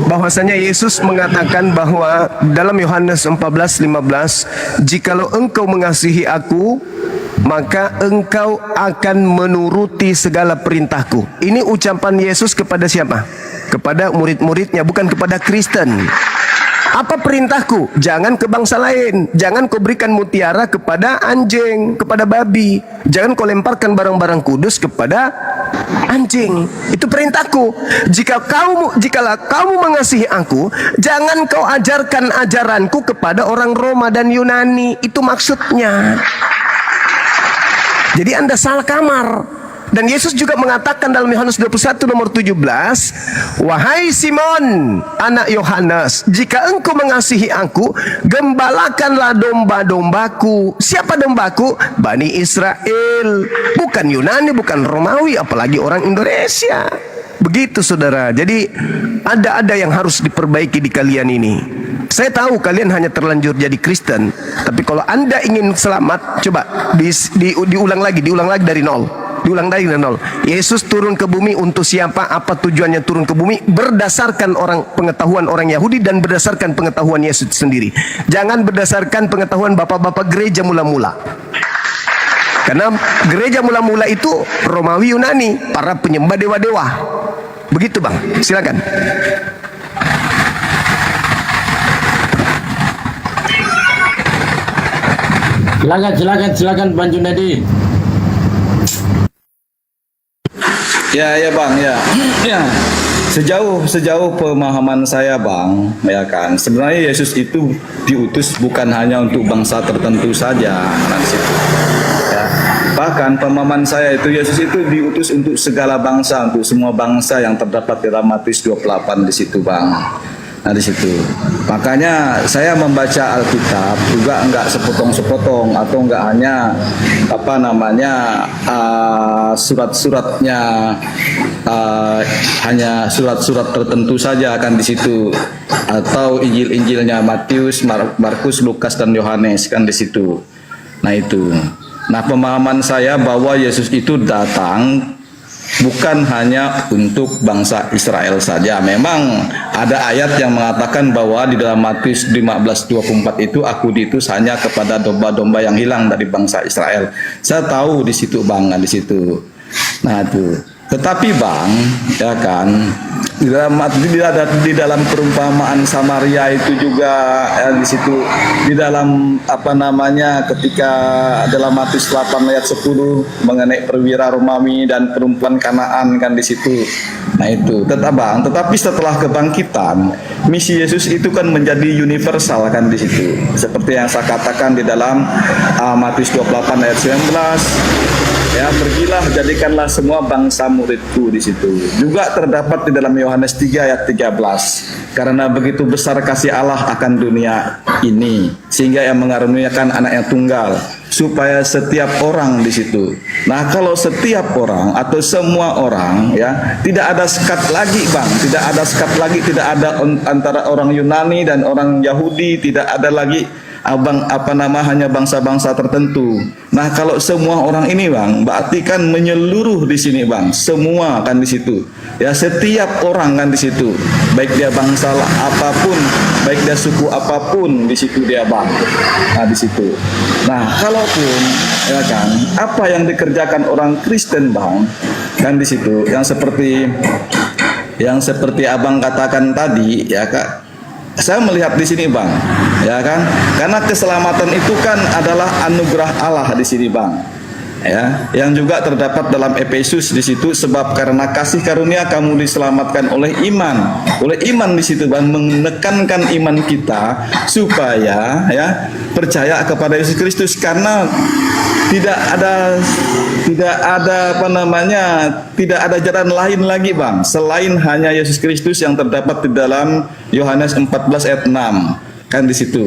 bahwasanya Yesus mengatakan bahwa dalam Yohanes 14:15, jikalau engkau mengasihi aku, maka engkau akan menuruti segala perintahku. Ini ucapan Yesus kepada siapa? Kepada murid-muridnya, bukan kepada Kristen. Apa perintahku? Jangan ke bangsa lain. Jangan kau berikan mutiara kepada anjing, kepada babi. Jangan kau lemparkan barang-barang kudus kepada anjing. Itu perintahku. Jikalau kamu mengasihi aku, jangan kau ajarkan ajaranku kepada orang Roma dan Yunani. Itu maksudnya. Jadi Anda salah kamar. Dan Yesus juga mengatakan dalam Yohanes 21 nomor 17, wahai Simon, anak Yohanes, jika engkau mengasihi aku, gembalakanlah domba-dombaku. Siapa dombaku? Bani Israel. Bukan Yunani, bukan Romawi, apalagi orang Indonesia. Begitu saudara. Jadi ada yang harus diperbaiki di kalian ini. Saya tahu kalian hanya terlanjur jadi Kristen, tapi kalau Anda ingin selamat, coba diulang lagi dari nol. Yesus turun ke bumi untuk siapa? Apa tujuannya turun ke bumi? Berdasarkan pengetahuan orang Yahudi dan berdasarkan pengetahuan Yesus sendiri. Jangan berdasarkan pengetahuan bapak-bapak gereja mula-mula. Karena gereja mula-mula itu Romawi Yunani, para penyembah dewa-dewa. Begitu Bang, silakan. Silakan Bang Junedi. Ya Bang, ya. Sejauh pemahaman saya Bang, ya kan. Sebenarnya Yesus itu diutus bukan hanya untuk bangsa tertentu saja, ya. Bahkan pemahaman saya itu Yesus itu diutus untuk segala bangsa, untuk semua bangsa yang terdapat di dalam Matius 28 di situ Bang. Nah di situ. Makanya saya membaca Alkitab juga enggak sepotong-sepotong atau enggak hanya surat-suratnya hanya surat-surat tertentu saja kan di situ, atau Injil-Injilnya Matius, Markus, Lukas dan Yohanes kan di situ. Nah itu. Nah pemahaman saya bahwa Yesus itu datang bukan hanya untuk bangsa Israel saja. Memang ada ayat yang mengatakan bahwa di dalam Matius 15:24 itu aku diutus hanya kepada domba-domba yang hilang dari bangsa Israel. Saya tahu di situ Bang, di situ. Nah itu. Tetapi Bang, ya kan, di dalam perumpamaan Samaria itu juga ya, di situ di dalam ketika dalam Matius 8 ayat 10 mengenai perwira Romawi dan perempuan Kanaan kan di situ. Nah itu, tetapi setelah kebangkitan, misi Yesus itu kan menjadi universal kan di situ. Seperti yang saya katakan di dalam Matius 28 ayat 19. Ya, pergilah jadikanlah semua bangsa muridku di situ. Juga terdapat di dalam Yohanes 3 ayat 13. Karena begitu besar kasih Allah akan dunia ini sehingga Ia mengaruniakan anak yang tunggal supaya setiap orang di situ. Nah, kalau setiap orang atau semua orang ya, tidak ada sekat lagi Bang, tidak ada sekat lagi, tidak ada antara orang Yunani dan orang Yahudi, tidak ada lagi hanya bangsa-bangsa tertentu. Nah, kalau semua orang ini Bang, berarti kan menyeluruh di sini Bang. Semua kan di situ. Ya, setiap orang kan di situ. Baik dia bangsa apapun, baik dia suku apapun, di situ dia Bang. Nah, di situ. Nah, kalaupun ya kan, apa yang dikerjakan orang Kristen Bang, kan di situ yang seperti Abang katakan tadi ya Kak, saya melihat di sini Bang, ya kan, karena keselamatan itu kan adalah anugerah Allah di sini Bang, ya, yang juga terdapat dalam Efesus di situ, sebab karena kasih karunia kamu diselamatkan oleh iman di situ Bang, menekankan iman kita supaya ya percaya kepada Yesus Kristus, karena tidak ada jalan lain lagi Bang selain hanya Yesus Kristus yang terdapat di dalam Yohanes 14 ayat 6 kan di situ.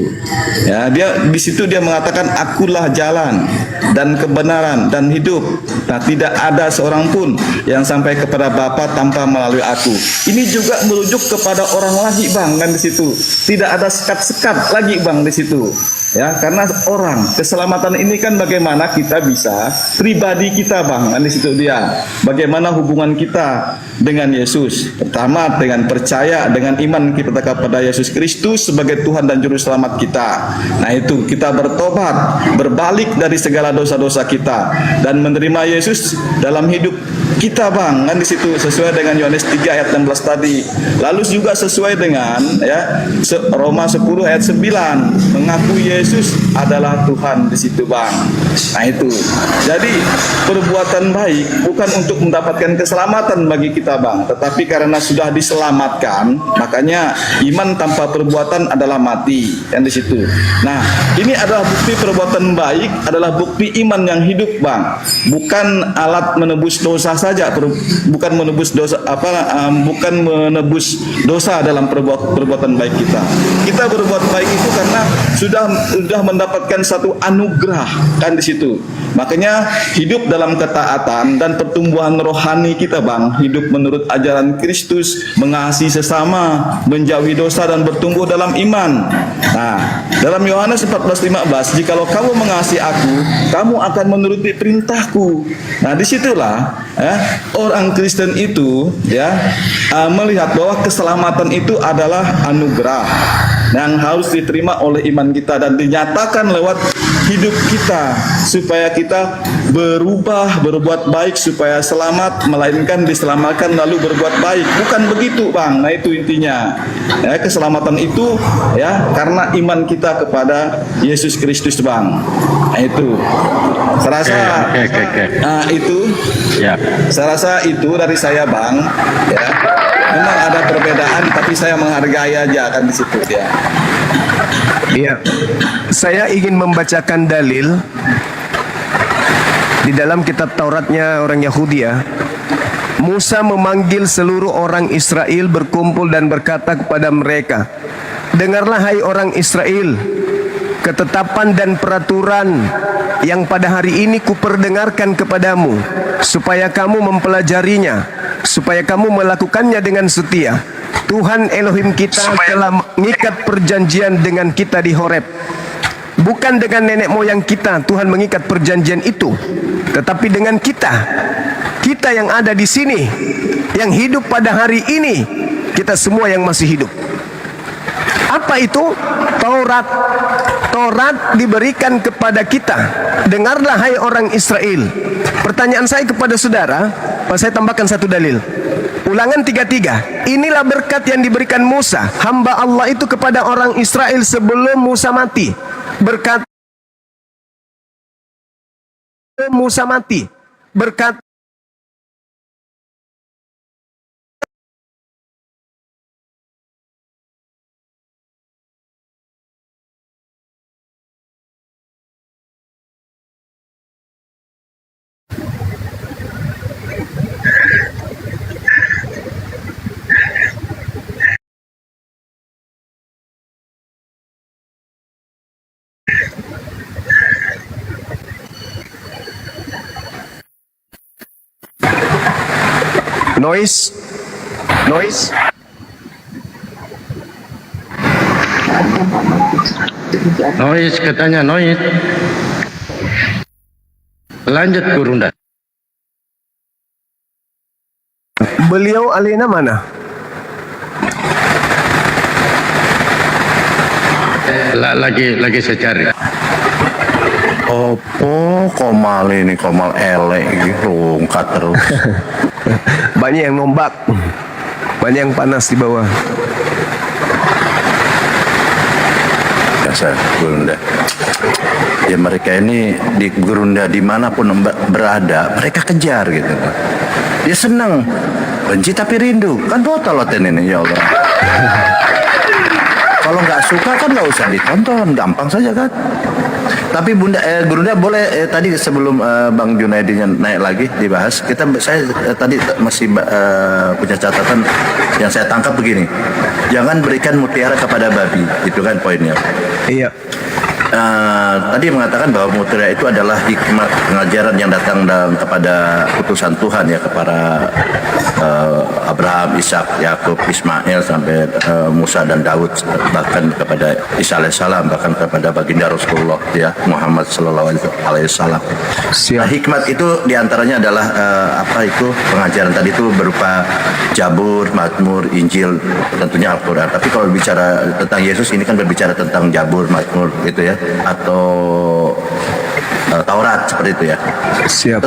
Ya, di situ dia mengatakan akulah jalan dan kebenaran dan hidup. Nah, tidak ada seorang pun yang sampai kepada Bapa tanpa melalui aku. Ini juga merujuk kepada orang lagi Bang kan di situ. Tidak ada sekat-sekat lagi Bang di situ. Ya, karena orang keselamatan ini kan bagaimana kita bisa pribadi kita Bang kan di situ dia. Bagaimana hubungan kita dengan Yesus? Pertama dengan percaya, dengan iman kita kepada Yesus Kristus sebagai Tuhan dan juru selamat kita. Nah, itu kita bertobat, berbalik dari segala dosa-dosa kita dan menerima Yesus dalam hidup kita Bang kan di situ, sesuai dengan Yohanes 3 ayat 16 tadi. Lalu juga sesuai dengan ya Roma 10 ayat 9 mengaku Yesus adalah Tuhan di situ Bang. Nah, itu. Jadi perbuatan baik bukan untuk mendapatkan keselamatan bagi kita Bang, tetapi karena sudah diselamatkan, makanya iman tanpa perbuatan adalah mati yang di situ. Nah, ini adalah bukti perbuatan baik, adalah bukti iman yang hidup Bang. Bukan alat menebus dosa saja, bukan menebus dosa bukan menebus dosa dalam perbuatan baik kita. Kita berbuat baik itu karena sudah mendapatkan satu anugerah kan di situ. Makanya hidup dalam ketaatan dan pertumbuhan rohani kita Bang, hidup menurut ajaran Kristus, mengasihi sesama, menjauhi dosa dan bertumbuh dalam iman. Nah, dalam Yohanes 14:15, jikalau kamu mengasihi aku, kamu akan menuruti perintahku. Nah, disitulah ya, orang Kristen itu ya melihat bahwa keselamatan itu adalah anugerah yang harus diterima oleh iman kita dan dinyatakan lewat hidup kita supaya kita berubah, berbuat baik supaya selamat, melainkan diselamatkan lalu berbuat baik. Bukan begitu Bang. Nah, itu intinya. Ya, keselamatan itu ya karena iman kita kepada Yesus Kristus Bang. Nah, itu. Saya rasa Nah, itu. Ya. Saya rasa itu dari saya Bang. Ya. Memang ada perbedaan tapi saya menghargai aja kan di situ ya. Iya. Saya ingin membacakan dalil di dalam kitab Tauratnya orang Yahudi ya. Musa memanggil seluruh orang Israel berkumpul dan berkata kepada mereka, dengarlah hai orang Israel, ketetapan dan peraturan yang pada hari ini kuperdengarkan kepadamu, supaya kamu mempelajarinya, supaya kamu melakukannya dengan setia. Tuhan Elohim kita telah mengikat perjanjian dengan kita di Horeb. Bukan dengan nenek moyang kita Tuhan mengikat perjanjian itu, tetapi dengan kita yang ada di sini, yang hidup pada hari ini, kita semua yang masih hidup. Apa itu? Taurat diberikan kepada kita. Dengarlah hai orang Israel. Pertanyaan saya kepada saudara, saya tambahkan satu dalil. Ulangan 33. Inilah berkat yang diberikan Musa, hamba Allah itu kepada orang Israel sebelum Musa mati. Berkat Musa mati. Berkat noise. Noise katanya, noise. Lanjut Gurunda. Beliau alina mana? Lagi saya cari. Opo komal ini komal elek gitu, ungkat terus. Banyak yang nombak. Banyak yang panas di bawah. Dasar Gurunda. Ya mereka ini di Gurunda dimanapun berada, mereka kejar gitu. Dia senang, benci tapi rindu. Kan botol-oten ini, ya Allah. Kalau nggak suka kan nggak usah ditonton, gampang saja kan. Tapi Gurunda boleh tadi sebelum Bang Junaidi naik lagi dibahas, saya tadi masih punya catatan yang saya tangkap begini. Jangan berikan mutiara kepada babi, itu kan poinnya. Iya. Tadi mengatakan bahwa mutiara itu adalah hikmat pengajaran yang datang kepada utusan Tuhan ya, kepada Abraham, Ishak, Yakub, Ismail sampai Musa dan Daud, bahkan kepada Isa alaihissalam, bahkan kepada baginda Rasulullah ya Muhammad sallallahu alaihi wasallam. Nah, hikmat itu diantaranya adalah pengajaran tadi itu berupa Jabur, Mazmur, Injil, tentunya Al-Quran. Tapi kalau bicara tentang Yesus ini kan berbicara tentang Jabur, Mazmur gitu ya, atau Taurat seperti itu ya. Siap.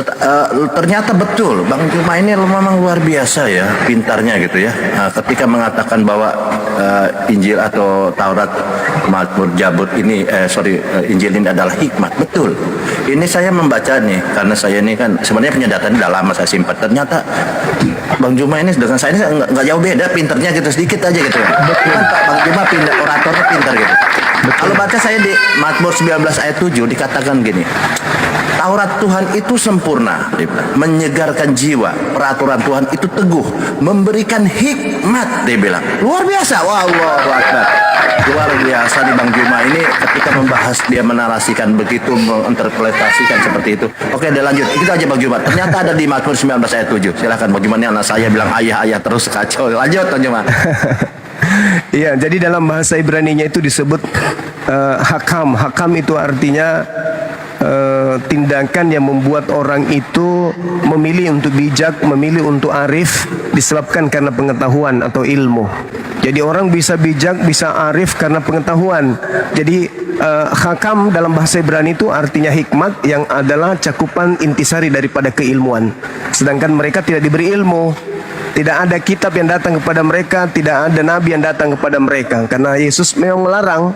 Ternyata betul Bang Juma ini memang luar biasa ya, pintarnya gitu ya. Ketika mengatakan bahwa Injil atau Taurat, Mazmur, Jabur ini Injil ini adalah hikmat, betul. Ini saya membaca nih karena saya ini kan sebenarnya punya data ini udah lama saya simpan. Ternyata Bang Juma ini dengan saya ini nggak jauh beda, pintarnya gitu sedikit aja gitu. Betul. Kan Pak Bang Juma oratornya pintar gitu. Kalau baca saya di Mazmur 19 ayat 7 dikatakan gini, Taurat Tuhan itu sempurna, menyegarkan jiwa, peraturan Tuhan itu teguh, memberikan hikmat, dia bilang. Luar biasa, wah, Allahu Akbar. Luar biasa nih Bang Juma ini ketika membahas, dia menarasikan begitu, menginterpretasikan seperti itu. Oke, dia lanjut. Itu aja Bang Juma. Ternyata ada di Mazmur 19 ayat 7. Silakan Bang Juma, ini anak saya bilang ayah terus kacau. Lanjut Bang Juma. Iya, jadi dalam bahasa Ibrani-nya itu disebut hakam. Hakam itu artinya tindakan yang membuat orang itu memilih untuk bijak, memilih untuk arif, disebabkan karena pengetahuan atau ilmu. Jadi orang bisa bijak, bisa arif karena pengetahuan. Jadi hakam dalam bahasa Ibrani itu artinya hikmat, yang adalah cakupan intisari daripada keilmuan. Sedangkan mereka tidak diberi ilmu. Tidak ada kitab yang datang kepada mereka, tidak ada nabi yang datang kepada mereka. Karena Yesus memang melarang,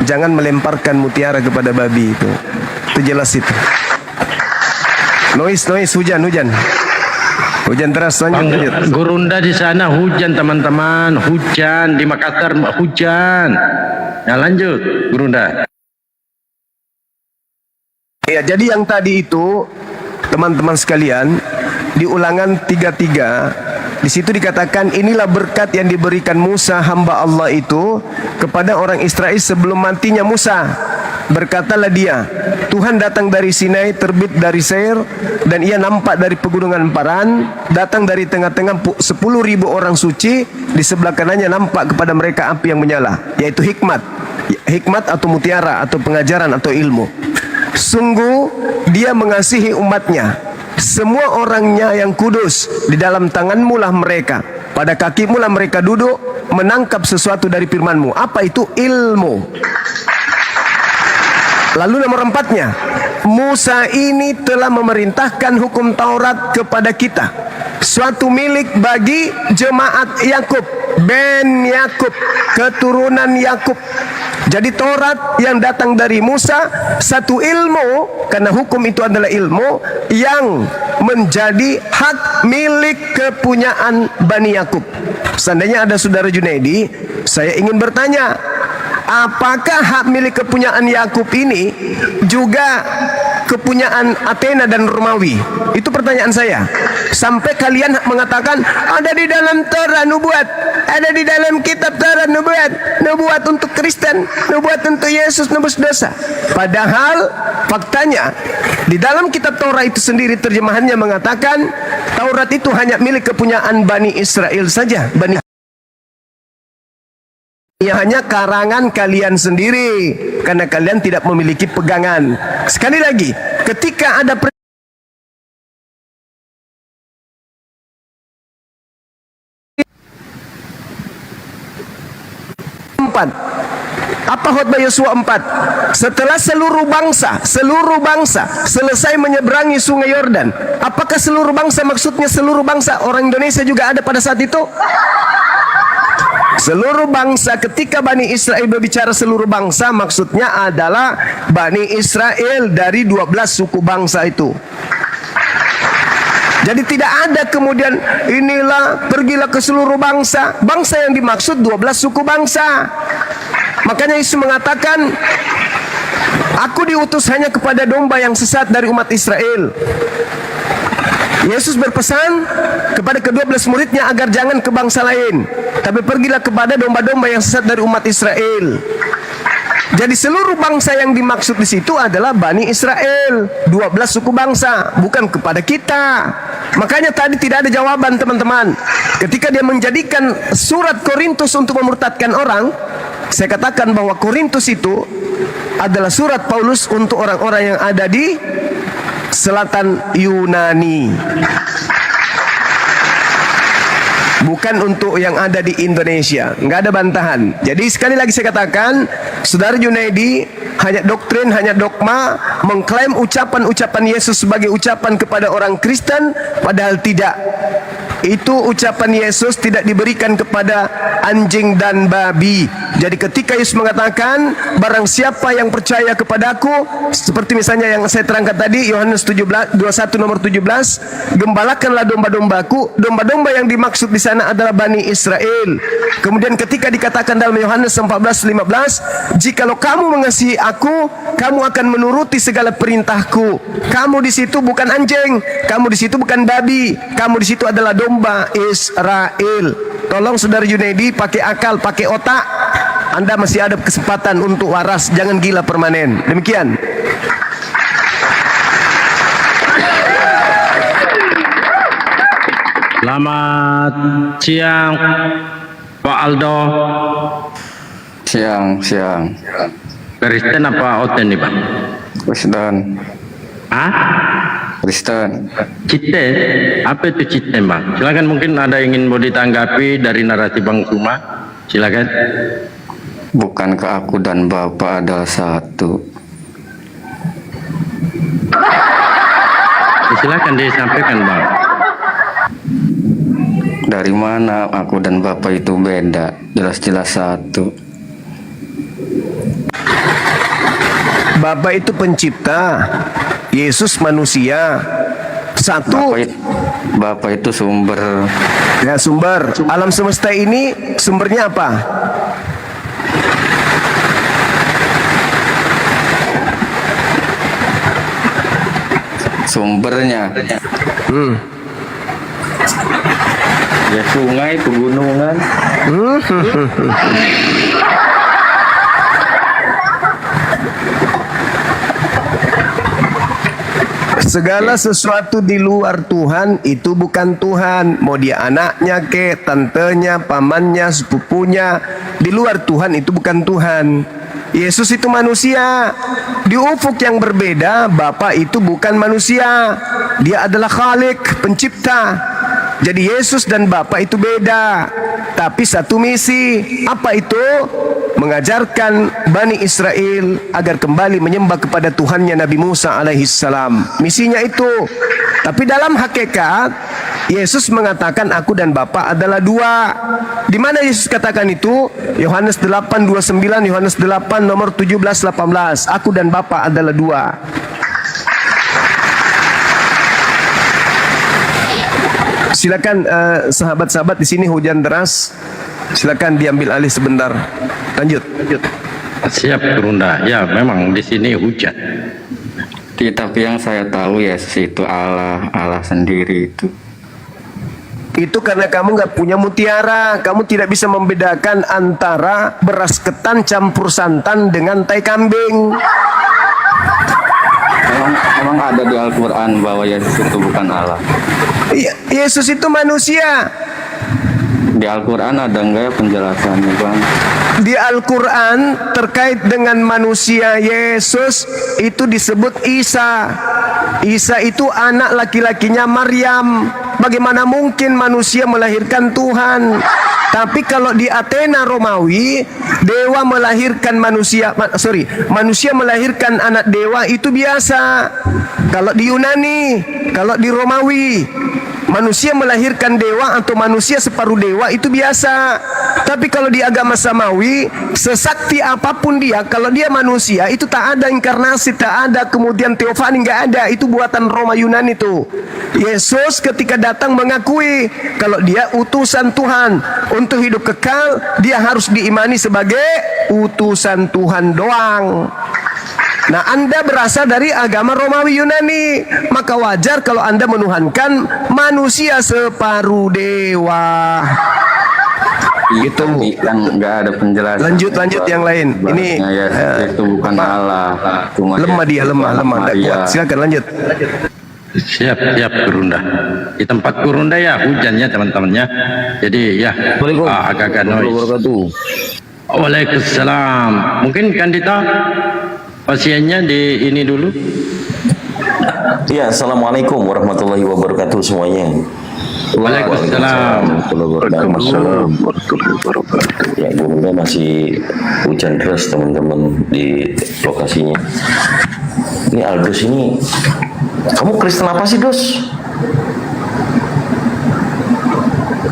jangan melemparkan mutiara kepada babi itu. Itu jelas itu. Noise, hujan deras. Gurunda di sana hujan teman-teman, hujan di Makassar hujan. Nah lanjut Gurunda. Ya, jadi yang tadi itu teman-teman sekalian, di Ulangan 33 di situ dikatakan, inilah berkat yang diberikan Musa hamba Allah itu kepada orang Israel sebelum matinya Musa. Berkatalah dia, Tuhan datang dari Sinai, terbit dari Seir, dan ia nampak dari pegunungan Paran, datang dari tengah-tengah 10.000 orang suci, di sebelah kanannya nampak kepada mereka api yang menyala, yaitu hikmat atau mutiara atau pengajaran atau ilmu. Sungguh dia mengasihi umatnya, semua orangnya yang kudus. Di dalam tanganmu lah mereka, pada kakimu lah mereka duduk, menangkap sesuatu dari firmanmu. Apa itu? Ilmu. Lalu nomor 4-nya, Musa ini telah memerintahkan hukum Taurat kepada kita, suatu milik bagi jemaat Yakub, Ben Yakub, keturunan Yakub. Jadi Taurat yang datang dari Musa, satu ilmu, karena hukum itu adalah ilmu yang menjadi hak milik kepunyaan Bani Yakub. Seandainya ada saudara Junaidi, saya ingin bertanya, apakah hak milik kepunyaan Yakub ini juga kepunyaan Athena dan Romawi? Itu pertanyaan saya. Sampai kalian mengatakan ada di dalam Taurat nubuat, ada di dalam kitab Taurat nubuat untuk Kristen, nubuat untuk Yesus, nebus dosa. Padahal faktanya di dalam kitab Taurat itu sendiri terjemahannya mengatakan Taurat itu hanya milik kepunyaan Bani Israel saja, Bani hanya karangan kalian sendiri karena kalian tidak memiliki pegangan. Sekali lagi, ketika ada apa khotbah Yosua 4? Setelah seluruh bangsa selesai menyeberangi sungai Yordan. Apakah seluruh bangsa, maksudnya seluruh bangsa orang Indonesia juga ada pada saat itu? Seluruh bangsa, ketika Bani Israel berbicara seluruh bangsa, maksudnya adalah Bani Israel dari 12 suku bangsa itu. Jadi tidak ada kemudian inilah pergilah ke seluruh bangsa. Bangsa yang dimaksud 12 suku bangsa. Makanya Yesus mengatakan, aku diutus hanya kepada domba yang sesat dari umat Israel. Yesus berpesan kepada ke-12 muridnya agar jangan ke bangsa lain, tapi pergilah kepada domba-domba yang sesat dari umat Israel. Jadi seluruh bangsa yang dimaksud di situ adalah Bani Israel, 12 suku bangsa, bukan kepada kita. Makanya tadi tidak ada jawaban teman-teman. Ketika dia menjadikan surat Korintus untuk memurtadkan orang, saya katakan bahwa Korintus itu adalah surat Paulus untuk orang-orang yang ada di selatan Yunani, bukan untuk yang ada di Indonesia. Nggak ada bantahan. Jadi sekali lagi saya katakan, Saudara Junaidi hanya doktrin, hanya dogma, mengklaim ucapan-ucapan Yesus sebagai ucapan kepada orang Kristen, padahal tidak. Itu ucapan Yesus tidak diberikan kepada anjing dan babi. Jadi ketika Yesus mengatakan, barang siapa yang percaya kepadaku, seperti misalnya yang saya terangkan tadi, Yohanes 21 nomor 17, gembalakanlah domba-dombaku. Domba-domba yang dimaksud di sana adalah Bani Israel. Kemudian ketika dikatakan dalam Yohanes 14:15, jikalau kamu mengasihi aku, kamu akan menuruti segala perintahku. Kamu di situ bukan anjing, kamu di situ bukan babi, kamu di situ adalah domba Israel. Tolong Saudara Junaidi pakai akal, pakai otak. Anda masih ada kesempatan untuk waras, jangan gila permanen. Demikian. Selamat siang Pak Aldo. Siang. Kristen apa Oten nih Pak? Kristen. Hah? Kristen. Cite? Apa itu cite Bang? Silakan, mungkin ada yang ingin mau ditanggapi dari narasi Bang Suma. Silakan. Bukankah aku dan Bapak adalah satu? Silakan disampaikan Bang. Dari mana aku dan Bapak itu beda? Jelas-jelas satu. Bapak itu pencipta, Yesus manusia. Satu. Bapak itu sumber. Ya, sumber. Alam semesta ini sumbernya apa? Sumbernya. Ya sungai, pegunungan. Segala sesuatu di luar Tuhan itu bukan Tuhan. Mau dia anaknya ke, tantenya, pamannya, sepupunya, di luar Tuhan itu bukan Tuhan. Yesus itu manusia. Di ufuk yang berbeda, Bapa itu bukan manusia. Dia adalah Khalik, pencipta. Jadi Yesus dan Bapa itu beda, tapi satu misi. Apa itu? Mengajarkan Bani Israel agar kembali menyembah kepada Tuhannya Nabi Musa alaihissalam. Misinya itu. Tapi dalam hakikat Yesus mengatakan aku dan Bapa adalah dua. Di mana Yesus katakan itu? Yohanes 8:29, Yohanes 8 nomor 17-18. Aku dan Bapa adalah dua. Silakan sahabat-sahabat, di sini hujan deras. Silakan diambil alih sebentar. Lanjut. Siap Runda. Ya, memang di sini hujan. Tapi yang saya tahu Yesus itu Allah sendiri itu. Itu karena kamu nggak punya mutiara. Kamu tidak bisa membedakan antara beras ketan campur santan dengan tai kambing. Emang ada di Al-Quran bahwa Yesus itu bukan Allah? Yesus itu manusia. Di Al-Quran ada nggak ya penjelasannya Bang? Di Al-Quran terkait dengan manusia Yesus itu disebut Isa. Isa itu anak laki-lakinya Maryam. Bagaimana mungkin manusia melahirkan Tuhan? Tapi kalau di Athena Romawi, dewa melahirkan manusia, manusia melahirkan anak dewa itu biasa. Kalau di Yunani, kalau di Romawi, manusia melahirkan dewa atau manusia separuh dewa itu biasa. Tapi kalau di agama Samawi, sesakti apapun dia, kalau dia manusia itu tak ada inkarnasi, tak ada kemudian teofani, nggak ada. Itu buatan Roma Yunani itu. Yesus ketika datang mengakui kalau dia utusan Tuhan untuk hidup kekal, dia harus diimani sebagai utusan Tuhan doang. Nah, Anda berasal dari agama Romawi Yunani, maka wajar kalau Anda menuhankan manusia separuh dewa. Gitu. Kan nggak ada penjelasan. Lanjut yang lain. Ini itu bukan Allah. Cuma lemah dia, lemah. Nggak kuat. Silakan lanjut. Siap Gurunda. Di tempat Gurunda ya hujannya teman-temannya. Jadi ya agak-agak noise. Waalaikumsalam. Mungkin Kandita pasiennya di ini dulu. Ya, assalamualaikum warahmatullahi wabarakatuh semuanya. Waalaikumsalam. Waalaikumsalam warahmatullahi wabarakatuh. Ya, Gurunda masih hujan deras teman-teman di lokasinya. Ini Aldus ini, kamu Kristen apa sih, Dos?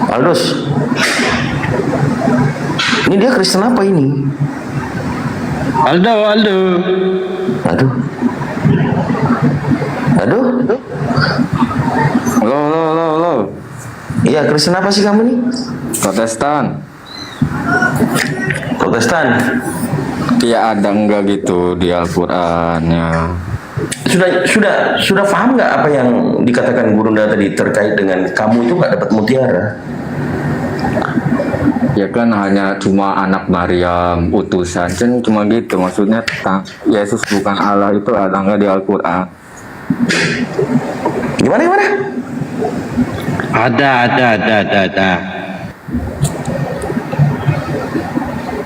Aldus, ini dia Kristen apa ini? Aldo. Aduh. Halo. Iya, Kristen apa sih kamu nih? Protestan. Ya ada enggak gitu di Al-Quran ya. Sudah paham nggak apa yang dikatakan Gurunda tadi terkait dengan kamu itu nggak dapat mutiara? Ya kan hanya cuma anak Maryam, utusan, kan cuma gitu. Maksudnya tentang Yesus bukan Allah itu ada nggak di Al-Quran? Gimana? Ada.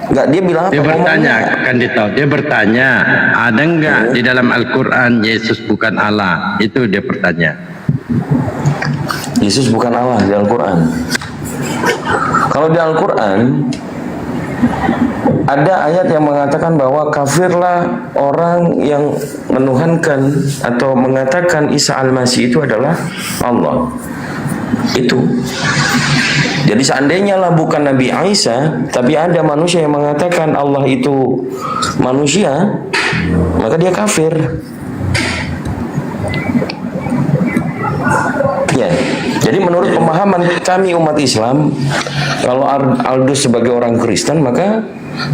Enggak, dia bilang apa? Dia bertanya, Kandita. Dia bertanya, ada enggak di dalam Al-Quran Yesus bukan Allah? Itu dia bertanya. Yesus bukan Allah di Al-Quran. Kalau di Al-Quran ada ayat yang mengatakan bahwa kafirlah orang yang menuhankan atau mengatakan Isa Al-Masih itu adalah Allah. Itu. Jadi seandainya lah bukan Nabi Isa, tapi ada manusia yang mengatakan Allah itu manusia, maka dia kafir. Ya. Jadi menurut pemahaman kami umat Islam, kalau Aldus sebagai orang Kristen, maka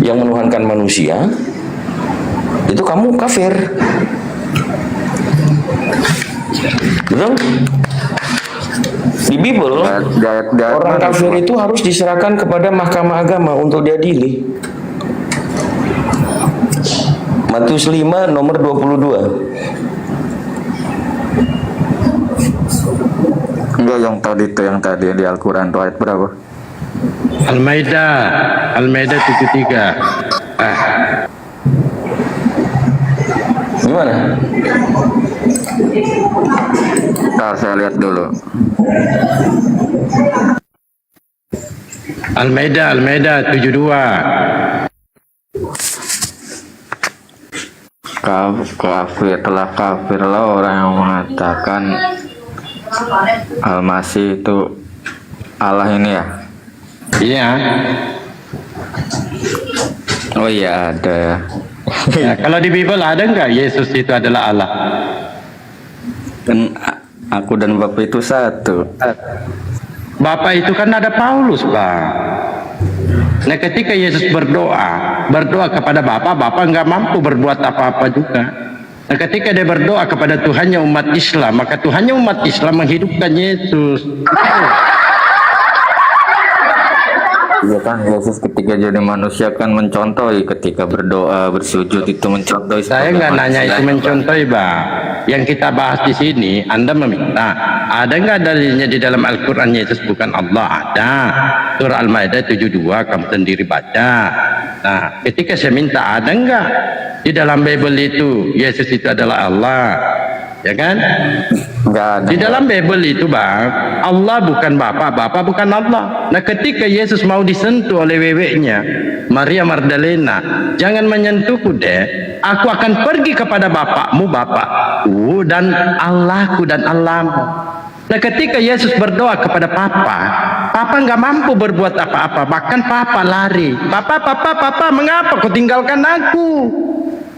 yang menuhankan manusia itu kamu kafir. Betul? Di Bible, orang kafir itu harus diserahkan kepada mahkamah agama untuk diadili. Matius 5 nomor 22. Enggak, yang tadi di Al-Quran itu ayat berapa? Al-Maidah 73. Gimana? Ntar saya lihat dulu. Al-Maidah 72. Kafirlah orang yang mengatakan Al-Masih itu Allah ini ya? Iya. Oh iya ada ya. Ya, kalau di Bible ada enggak Yesus itu adalah Allah? Dan aku dan Bapak itu satu. Bapak itu kan ada Paulus, Bang. Nah, ketika Yesus berdoa kepada Bapak enggak mampu berbuat apa-apa juga. Nah, ketika dia berdoa kepada Tuhannya umat Islam, maka Tuhannya umat Islam menghidupkan Yesus. Iya kan, Yesus ketika jadi manusia kan mencontohi ketika berdoa, bersujud itu mencontohi. Saya nggak nanya itu mencontohi, Bang. Yang kita bahas di sini, Anda meminta. Ada nggak dalilnya di dalam Al-Quran Yesus bukan Allah? Ada. Surah Al-Maidah 72, kamu sendiri baca. Nah, ketika saya minta, ada nggak di dalam Bible itu Yesus itu adalah Allah? Ya kan? Enggak ada. Di dalam Bible itu, Bang, Allah bukan Bapa, Bapa bukan Allah. Nah, ketika Yesus mau disentuh oleh weweknya, Maria Magdalena, jangan menyentuhku deh. Aku akan pergi kepada Bapakmu, Bapakku, dan Allahku dan Allahmu. Nah, ketika Yesus berdoa kepada Papa nggak mampu berbuat apa-apa. Bahkan Papa lari. Papa, mengapa kau tinggalkan aku?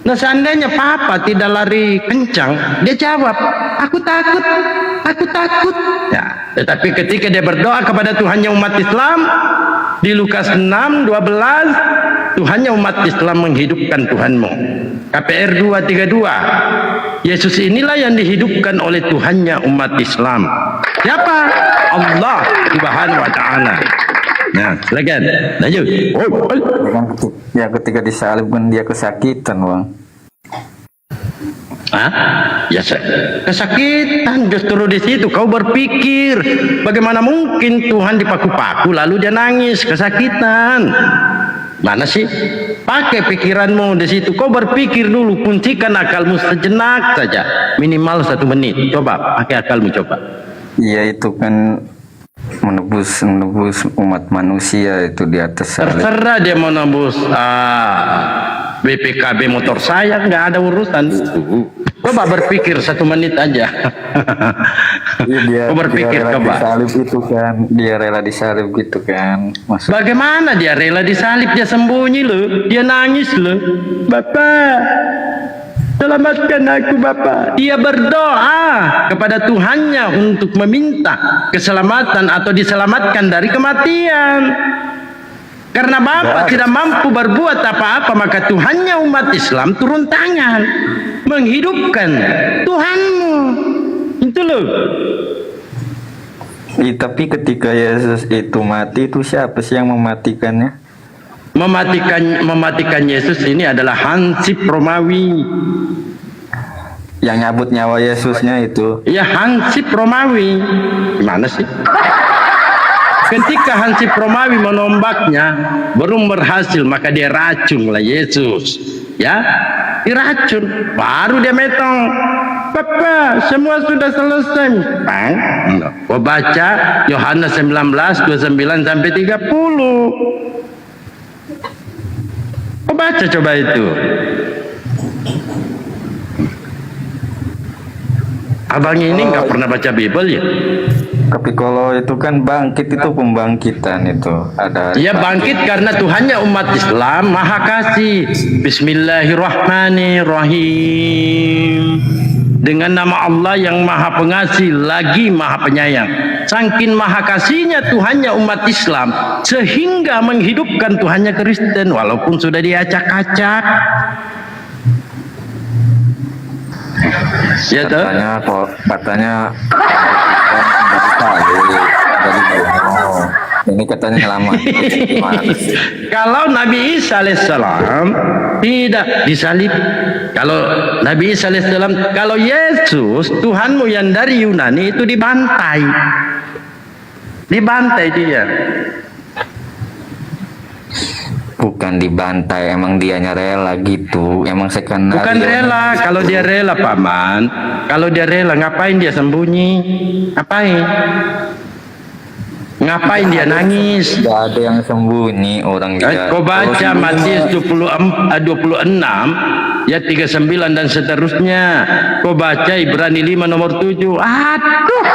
Nah, seandainya Papa tidak lari kencang, dia jawab, aku takut. Ya, tetapi ketika dia berdoa kepada Tuhannya umat Islam, di Lukas 6:12, Tuhannya umat Islam menghidupkan Tuhanmu. KPR 232, Yesus inilah yang dihidupkan oleh Tuhannya umat Islam. Siapa? Allah Subhanahu wa Ta'ala. Nah, silakan. Lanjut. Ya ketika disalib kan dia kesakitan, Bang. Ya, kesakitan justru di situ kau berpikir bagaimana mungkin Tuhan dipaku-paku lalu dia nangis kesakitan. Mana sih? Pakai pikiranmu di situ. Kau berpikir dulu, kuncikan akalmu sejenak saja, minimal 1 menit. Coba pakai akalmu, coba. Iya itu kan menebus umat manusia itu di atas salib. Terserah dia mau nembus BPKB motor saya, nggak ada urusan. Coba berpikir 1 menit aja. Dia berpikir, rela coba. disalib itu kan, dia rela disalib gitu kan. Bagaimana dia rela disalib? Dia sembunyi loh, dia nangis loh. Bapak, selamatkan aku Bapak. Dia berdoa kepada Tuhannya untuk meminta keselamatan atau diselamatkan dari kematian. Karena Bapak tidak mampu berbuat apa-apa, maka Tuhannya umat Islam turun tangan menghidupkan Tuhanmu. Itu loh. Tapi ketika Yesus itu mati, itu siapa sih yang mematikannya? Mematikan Yesus ini adalah Hansip Romawi. Yang nyabut nyawa Yesusnya itu. Ya, Hansip Romawi. Gimana sih? Ketika Hansip Romawi menombaknya belum berhasil, maka dia racunlah Yesus. Ya, diracun. Baru dia metong. Bapak, semua sudah selesai. Bang, gua baca Yohanes 19:29 sampai 30. Kau baca coba itu. Abang ini nggak pernah baca Bible ya? Tapi kalau itu kan bangkit, itu pembangkitan itu ada. Ya bangkit karena Tuhannya umat Islam maha kasih. Bismillahirrahmanirrahim. Dengan nama Allah yang maha pengasih lagi maha penyayang. Saking maha kasihnya Tuhannya umat Islam sehingga menghidupkan Tuhannya Kristen walaupun sudah diacak-acak. Ya toh? Katanya ini katanya lama. Kalau Nabi Isa alaihissalam tidak disalib, kalau Nabi Isa alaihissalam, kalau Yesus Tuhanmu yang dari Yunani itu dibantai dia. Bukan dibantai, emang dianya rela gitu, emang skenario. Bukan rela, kalau dia rela paman, kalau dia rela ngapain dia sembunyi? Ngapain dia nangis? Gak ada yang sembunyi orang dia. Kau baca Matius 26 ya 39 dan seterusnya. Kau baca Ibrani 5 nomor 7. Aduh.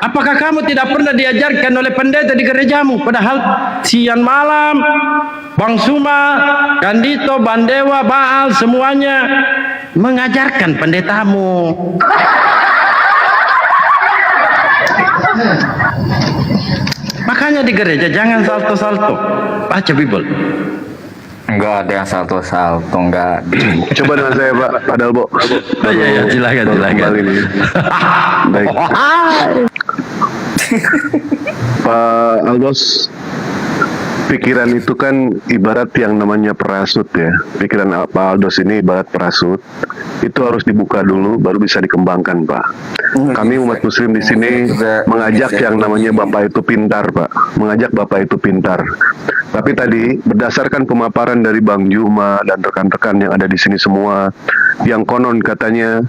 Apakah kamu tidak pernah diajarkan oleh pendeta di gerejamu? Padahal siang malam Bang Suma, Kandito, Bandewa, Baal semuanya mengajarkan pendetamu. Makanya di gereja jangan salto-salto, baca Bible. Enggak ada yang salto-salto, enggak. Coba dengan saya Pak, padahal Bo. Ya, silakan. Baik. Pak Aldos, pikiran itu kan ibarat yang namanya parasut ya. Pikiran Pak Aldos ini ibarat parasut. Itu harus dibuka dulu, baru bisa dikembangkan, Pak. Kami umat Muslim di sini mengajak yang namanya Bapak itu pintar, Pak. Mengajak Bapak itu pintar. Tapi tadi berdasarkan pemaparan dari Bang Juma dan rekan-rekan yang ada di sini semua, yang konon katanya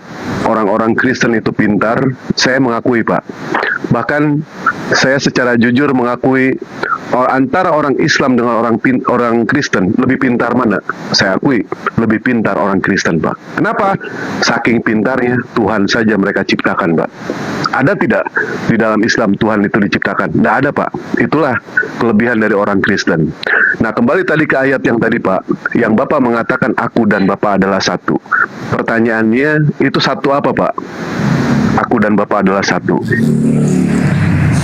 orang-orang Kristen itu pintar, saya mengakui, Pak. Bahkan saya secara jujur mengakui antara orang Islam dengan orang Kristen lebih pintar mana? Saya akui lebih pintar orang Kristen, Pak. Kenapa? Saking pintarnya Tuhan saja mereka ciptakan, Pak. Ada tidak di dalam Islam Tuhan itu diciptakan? Tidak ada, Pak. Itulah kelebihan dari orang Kristen. Nah, kembali tadi ke ayat yang tadi, Pak, yang Bapak mengatakan aku dan Bapak adalah satu. Pertanyaannya, itu satu apa, Pak? Aku dan Bapak adalah satu.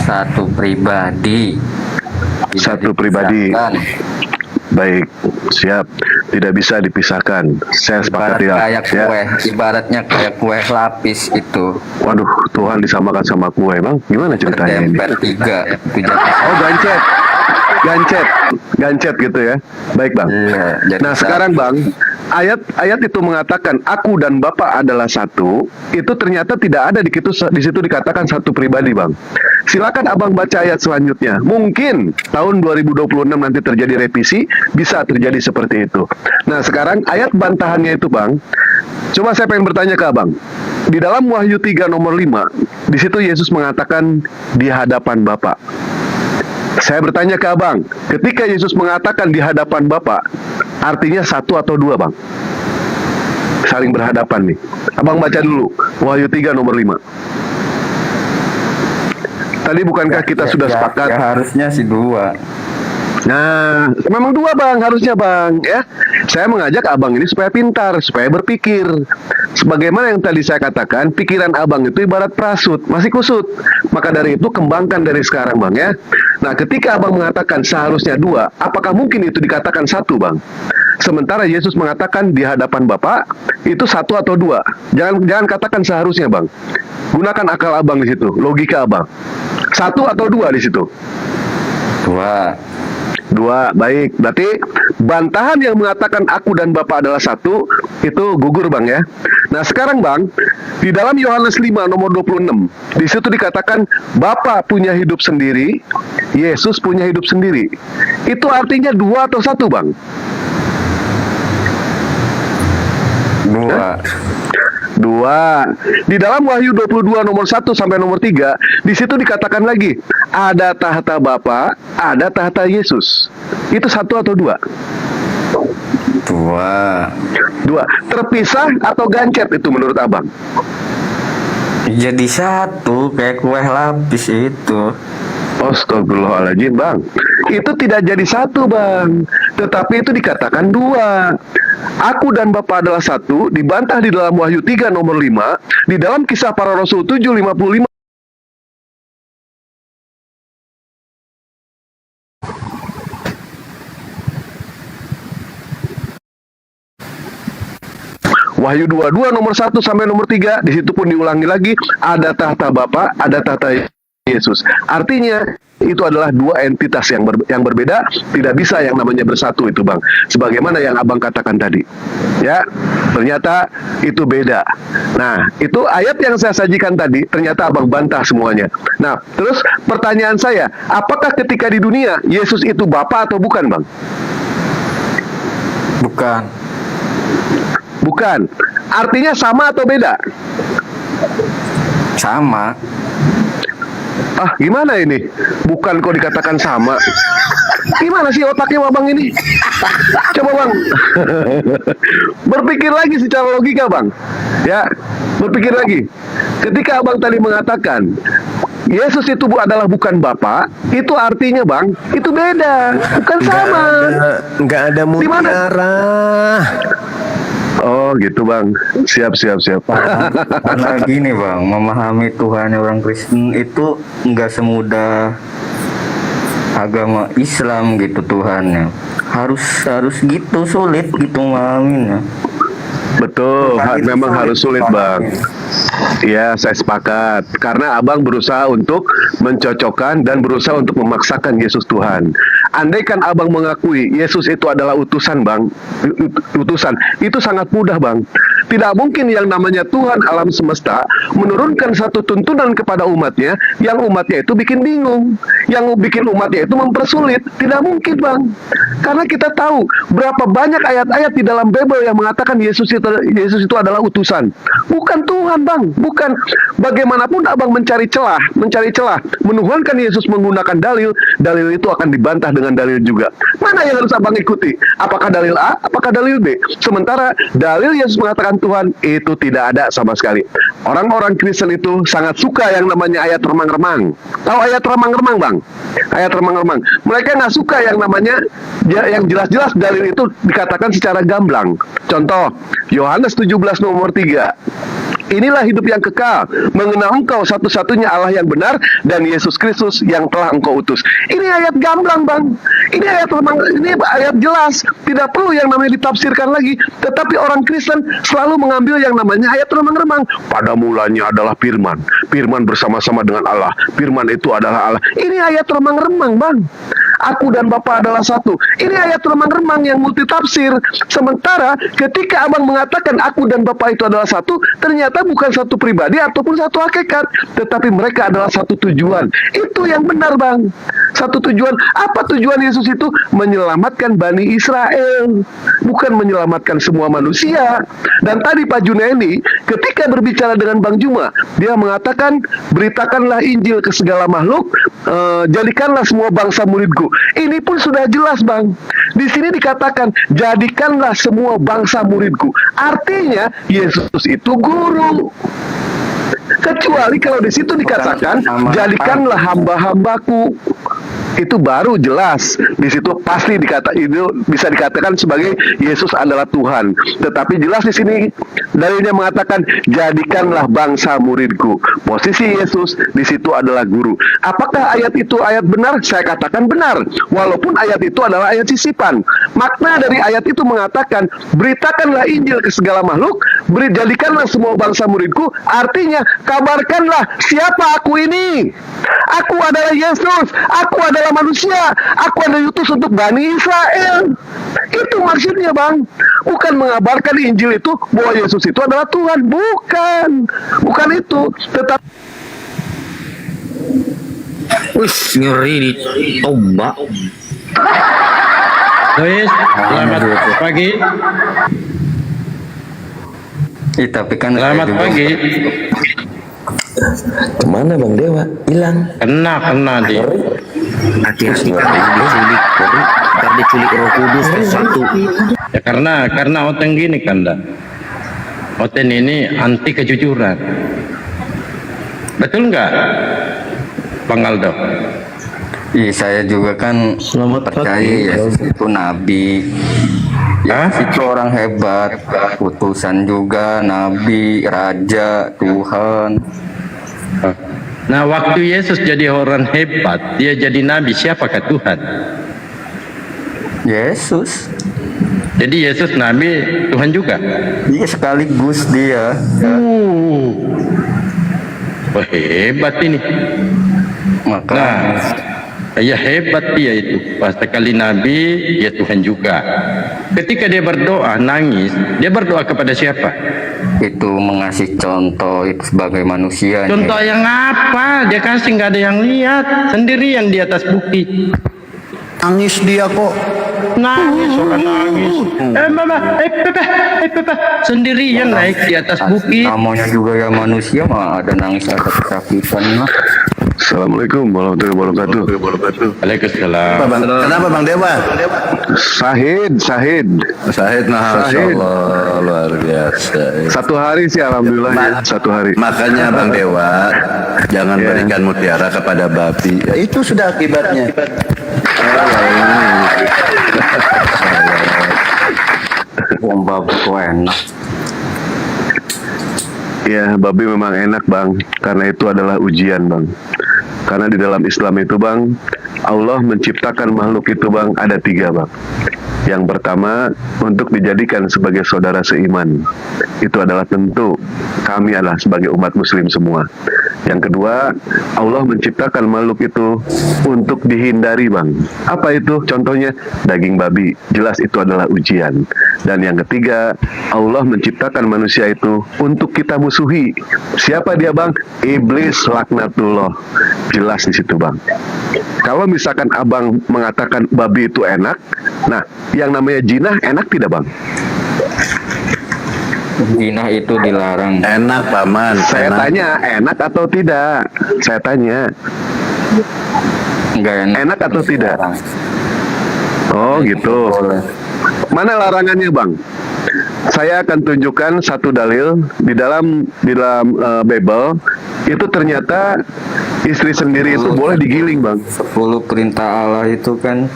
Satu pribadi. Satu pribadi. Baik, siap. Tidak bisa dipisahkan. Saya sepakat ya. Kayak kue, ibaratnya kayak kue lapis itu. Waduh, Tuhan disamakan sama kue, Bang. Gimana ceritanya ini? Berdempet 3 itu jadi. Oh, gancet gitu ya. Baik, Bang. Iya, Nah, sekarang Bang, ayat itu mengatakan aku dan Bapak adalah satu. Itu ternyata tidak ada di situ dikatakan satu pribadi, Bang. Silakan Abang baca ayat selanjutnya. Mungkin tahun 2026 nanti terjadi revisi, bisa terjadi seperti itu. Nah, sekarang ayat bantahannya itu, Bang. Coba saya pengen bertanya ke Abang. Di dalam Wahyu 3 nomor 5, di situ Yesus mengatakan di hadapan Bapa. Saya bertanya ke Abang, ketika Yesus mengatakan di hadapan Bapa, artinya satu atau dua, Bang? Saling berhadapan nih. Abang baca dulu Wahyu 3 nomor 5. Tadi bukankah kita sudah sepakat? Ya, harusnya sih 2. Nah, memang 2, Bang, harusnya, Bang, ya. Saya mengajak Abang ini supaya pintar, supaya berpikir. Sebagaimana yang tadi saya katakan, pikiran Abang itu ibarat parasut, masih kusut. Maka dari itu kembangkan dari sekarang, Bang, ya. Nah, ketika Abang mengatakan seharusnya 2, apakah mungkin itu dikatakan 1, Bang? Sementara Yesus mengatakan di hadapan Bapa itu 1 atau 2. Jangan katakan seharusnya, Bang. Gunakan akal Abang di situ, logika Abang. 1 atau 2 di situ? 2, baik. Berarti bantahan yang mengatakan aku dan Bapa adalah satu, itu gugur, Bang, ya. Nah, sekarang, Bang, di dalam Yohanes 5 nomor 26, di situ dikatakan Bapa punya hidup sendiri, Yesus punya hidup sendiri. Itu artinya 2 atau 1, Bang? 2. Di dalam Wahyu 22 nomor 1 sampai nomor 3, di situ dikatakan lagi, ada tahta Bapa, ada tahta Yesus. Itu 1 atau 2? 2. Terpisah atau gancet itu menurut Abang? Jadi 1 kayak kue lapis itu. Astagfirullahaladzim, Bang. Itu tidak jadi 1, Bang. Tetapi itu dikatakan 2. Aku dan Bapa adalah 1, dibantah di dalam Wahyu 3 nomor 5, di dalam Kisah Para Rasul 7:55. Wahyu 22 nomor 1 sampai nomor 3, di situ pun diulangi lagi, ada tahta Bapa, ada tahta Yesus. Artinya itu adalah 2 entitas yang berbeda, tidak bisa yang namanya bersatu itu, Bang. Sebagaimana yang Abang katakan tadi. Ya, ternyata itu beda. Nah, itu ayat yang saya sajikan tadi, ternyata Abang bantah semuanya. Nah, terus pertanyaan saya, apakah ketika di dunia Yesus itu Bapa atau bukan, Bang? Bukan. Artinya sama atau beda? Sama. Ah, gimana ini? Bukan kok dikatakan sama. Gimana sih otaknya Abang ini? Coba, Bang. Berpikir lagi secara logika, Bang. Ya, berpikir lagi. Ketika Abang tadi mengatakan Yesus itu adalah bukan Bapa, itu artinya, Bang, itu beda, bukan sama. Nggak ada mutiara. Oh gitu, Bang. Siap. Karena gini, Bang, memahami Tuhan orang Kristen itu nggak semudah agama Islam gitu Tuhannya. Harus gitu, sulit gitu memahaminya. Betul, memang harus sulit, Bang. Ya, saya sepakat. Karena abang berusaha untuk mencocokkan dan berusaha untuk memaksakan Yesus Tuhan. Andaikan abang mengakui Yesus itu adalah utusan, bang, utusan, itu sangat mudah, bang. Tidak mungkin yang namanya Tuhan alam semesta menurunkan satu tuntunan kepada umatnya, yang umatnya itu bikin bingung, yang bikin umatnya itu mempersulit. Tidak mungkin, bang. Karena kita tahu berapa banyak ayat-ayat di dalam Bible yang mengatakan Yesus itu adalah utusan. Bukan Tuhan, bang. Bukan. Bagaimanapun abang mencari celah, menuhankan Yesus menggunakan dalil itu akan dibantah dengan dalil juga. Mana yang harus abang ikuti? Apakah dalil A? Apakah dalil B? Sementara dalil Yesus mengatakan Tuhan itu tidak ada sama sekali. Orang-orang Kristen itu sangat suka yang namanya ayat remang-remang. Tahu ayat remang-remang, bang? Ayat remang-remang. Mereka nggak suka yang namanya yang jelas-jelas dalil itu dikatakan secara gamblang. Contoh, Yohanes 17 nomor 3. Inilah hidup yang kekal, mengenal engkau satu-satunya Allah yang benar dan Yesus Kristus yang telah engkau utus. Ini ayat gamblang, bang. Ini ayat jelas, tidak perlu yang namanya ditafsirkan lagi. Tetapi orang Kristen selalu mengambil yang namanya ayat remang-remang. Pada mulanya adalah Firman, Firman bersama-sama dengan Allah, Firman itu adalah Allah. Ini ayat remang-remang, bang. Aku dan Bapa adalah satu. Ini ayat remang-remang yang multitafsir. Sementara ketika abang mengatakan aku dan Bapa itu adalah satu, ternyata bukan satu pribadi ataupun satu hakikat, tetapi mereka adalah satu tujuan. Itu yang benar, bang. Satu tujuan. Apa tujuan Yesus itu? Menyelamatkan Bani Israel, bukan menyelamatkan semua manusia. Dan tadi Pak Junaidi ketika berbicara dengan Bang Juma, dia mengatakan beritakanlah Injil ke segala makhluk, jadikanlah semua bangsa muridku. Ini pun sudah jelas, bang. Di sini dikatakan jadikanlah semua bangsa muridku. Artinya Yesus itu guru. Kecuali kalau di situ dikatakan jadikanlah hamba-hambaku. Itu baru jelas. Di situ pasti itu bisa dikatakan sebagai Yesus adalah Tuhan. Tetapi jelas di sini dalilnya mengatakan jadikanlah bangsa muridku. Posisi Yesus di situ adalah guru. Apakah ayat itu ayat benar? Saya katakan benar. Walaupun ayat itu adalah ayat sisipan. Makna dari ayat itu mengatakan beritakanlah Injil ke segala makhluk, jadikanlah semua bangsa muridku. Artinya kabarkanlah siapa aku ini. Aku adalah Yesus. Aku adalah manusia. Aku adalah diutus untuk Bani Israel. Itu maksudnya, bang. Bukan mengabarkan Injil itu bahwa Yesus itu adalah Tuhan. Bukan. Bukan itu. Tetapi Ngeri di tombak. Luis, selamat pagi. Tapi kan Selamat pagi. Kemana Bang Dewa? Hilang. Kena dia. hati-hati ntar diculik Roh Kudus satu. Ya karena Oten gini kan, Oten ini anti kejujuran. Betul nggak, Bang Aldo? Iya, saya juga kan percaya Yesus itu nabi. Yesus itu orang hebat, utusan juga, nabi, raja, Tuhan. Nah, waktu Yesus jadi orang hebat, dia jadi nabi, siapakah Tuhan? Yesus. Jadi Yesus nabi, Tuhan juga? Iya, sekaligus dia. Wah, hebat ini. Maka ya hebat dia itu. Pas sekali nabi, ya Tuhan juga. Ketika dia berdoa, nangis, dia berdoa kepada siapa? itu mengasih contoh itu sebagai manusia. Contoh yang apa? Dia kasih, nggak ada yang lihat, sendirian di atas bukit. Nangis dia kok. Nangis, orang nangis. Mama, Papa, sendirian naik di atas bukit. Namanya juga ya manusia, mah ada nangis, ada kesakitan. Assalamualaikum warahmatullahi wabarakatuh. Waalaikumsalam. Kenapa Bang Dewa? Sahid. Masya Allah, luar biasa. Satu hari sih alhamdulillah ya, satu hari. Makanya Bang Dewa, jangan berikan mutiara kepada babi. Ya, itu sudah akibatnya. Babi kok enak. Ya, babi memang enak, Bang, karena itu adalah ujian, Bang. Karena di dalam Islam itu, Bang, Allah menciptakan makhluk itu, Bang, ada 3, Bang. Yang pertama, untuk dijadikan sebagai saudara seiman. Itu adalah tentu kami adalah sebagai umat muslim semua. Yang kedua, Allah menciptakan makhluk itu untuk dihindari, Bang. Apa itu? Contohnya daging babi. Jelas itu adalah ujian. Dan yang ketiga, Allah menciptakan manusia itu untuk kita musuhi. Siapa dia, Bang? Iblis laknatullah. Jelas di situ, Bang. Kalau misalkan Abang mengatakan babi itu enak, nah, yang namanya jinah enak tidak, Bang? Zina itu dilarang. Enak, Paman. Saya enak. tanya, enak atau tidak? Saya tanya, Enggak enak. enak atau tidak? Dilarang. Oh, gitu. Boleh. Mana larangannya, Bang? Saya akan tunjukkan satu dalil di dalam Bible. Itu ternyata istri sendiri itu boleh digiling, Bang. 10 perintah Allah itu kan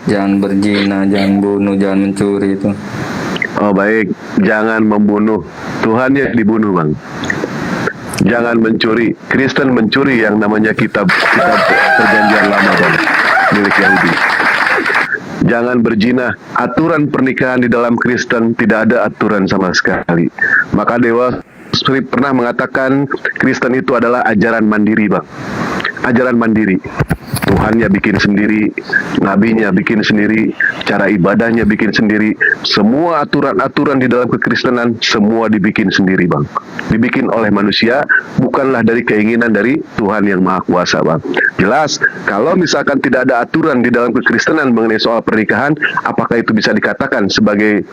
jangan berzina, jangan bunuh, jangan mencuri itu. Oh, baik. Jangan membunuh. Tuhan yang dibunuh, Bang. Jangan mencuri. Kristen mencuri yang namanya kitab perjanjian lama, Bang, milik Yahudi. Jangan berzina. Aturan pernikahan di dalam Kristen tidak ada aturan sama sekali. Maka Dewa Sri pernah mengatakan Kristen itu adalah ajaran mandiri, Bang. Ajaran mandiri. Tuhannya bikin sendiri, nabinya bikin sendiri, cara ibadahnya bikin sendiri. Semua aturan-aturan di dalam kekristenan semua dibikin sendiri, Bang. Dibikin oleh manusia, bukanlah dari keinginan dari Tuhan yang Maha Kuasa, Bang. Jelas, kalau misalkan tidak ada aturan di dalam kekristenan mengenai soal pernikahan, apakah itu bisa dikatakan sebagai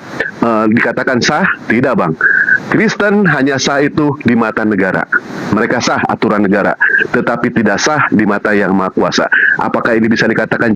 dikatakan sah? Tidak, Bang. Kristen hanya sah itu di mata negara. Mereka sah aturan negara, tetapi tidak sah di mata yang Maha Kuasa. Apakah ini bisa dikatakan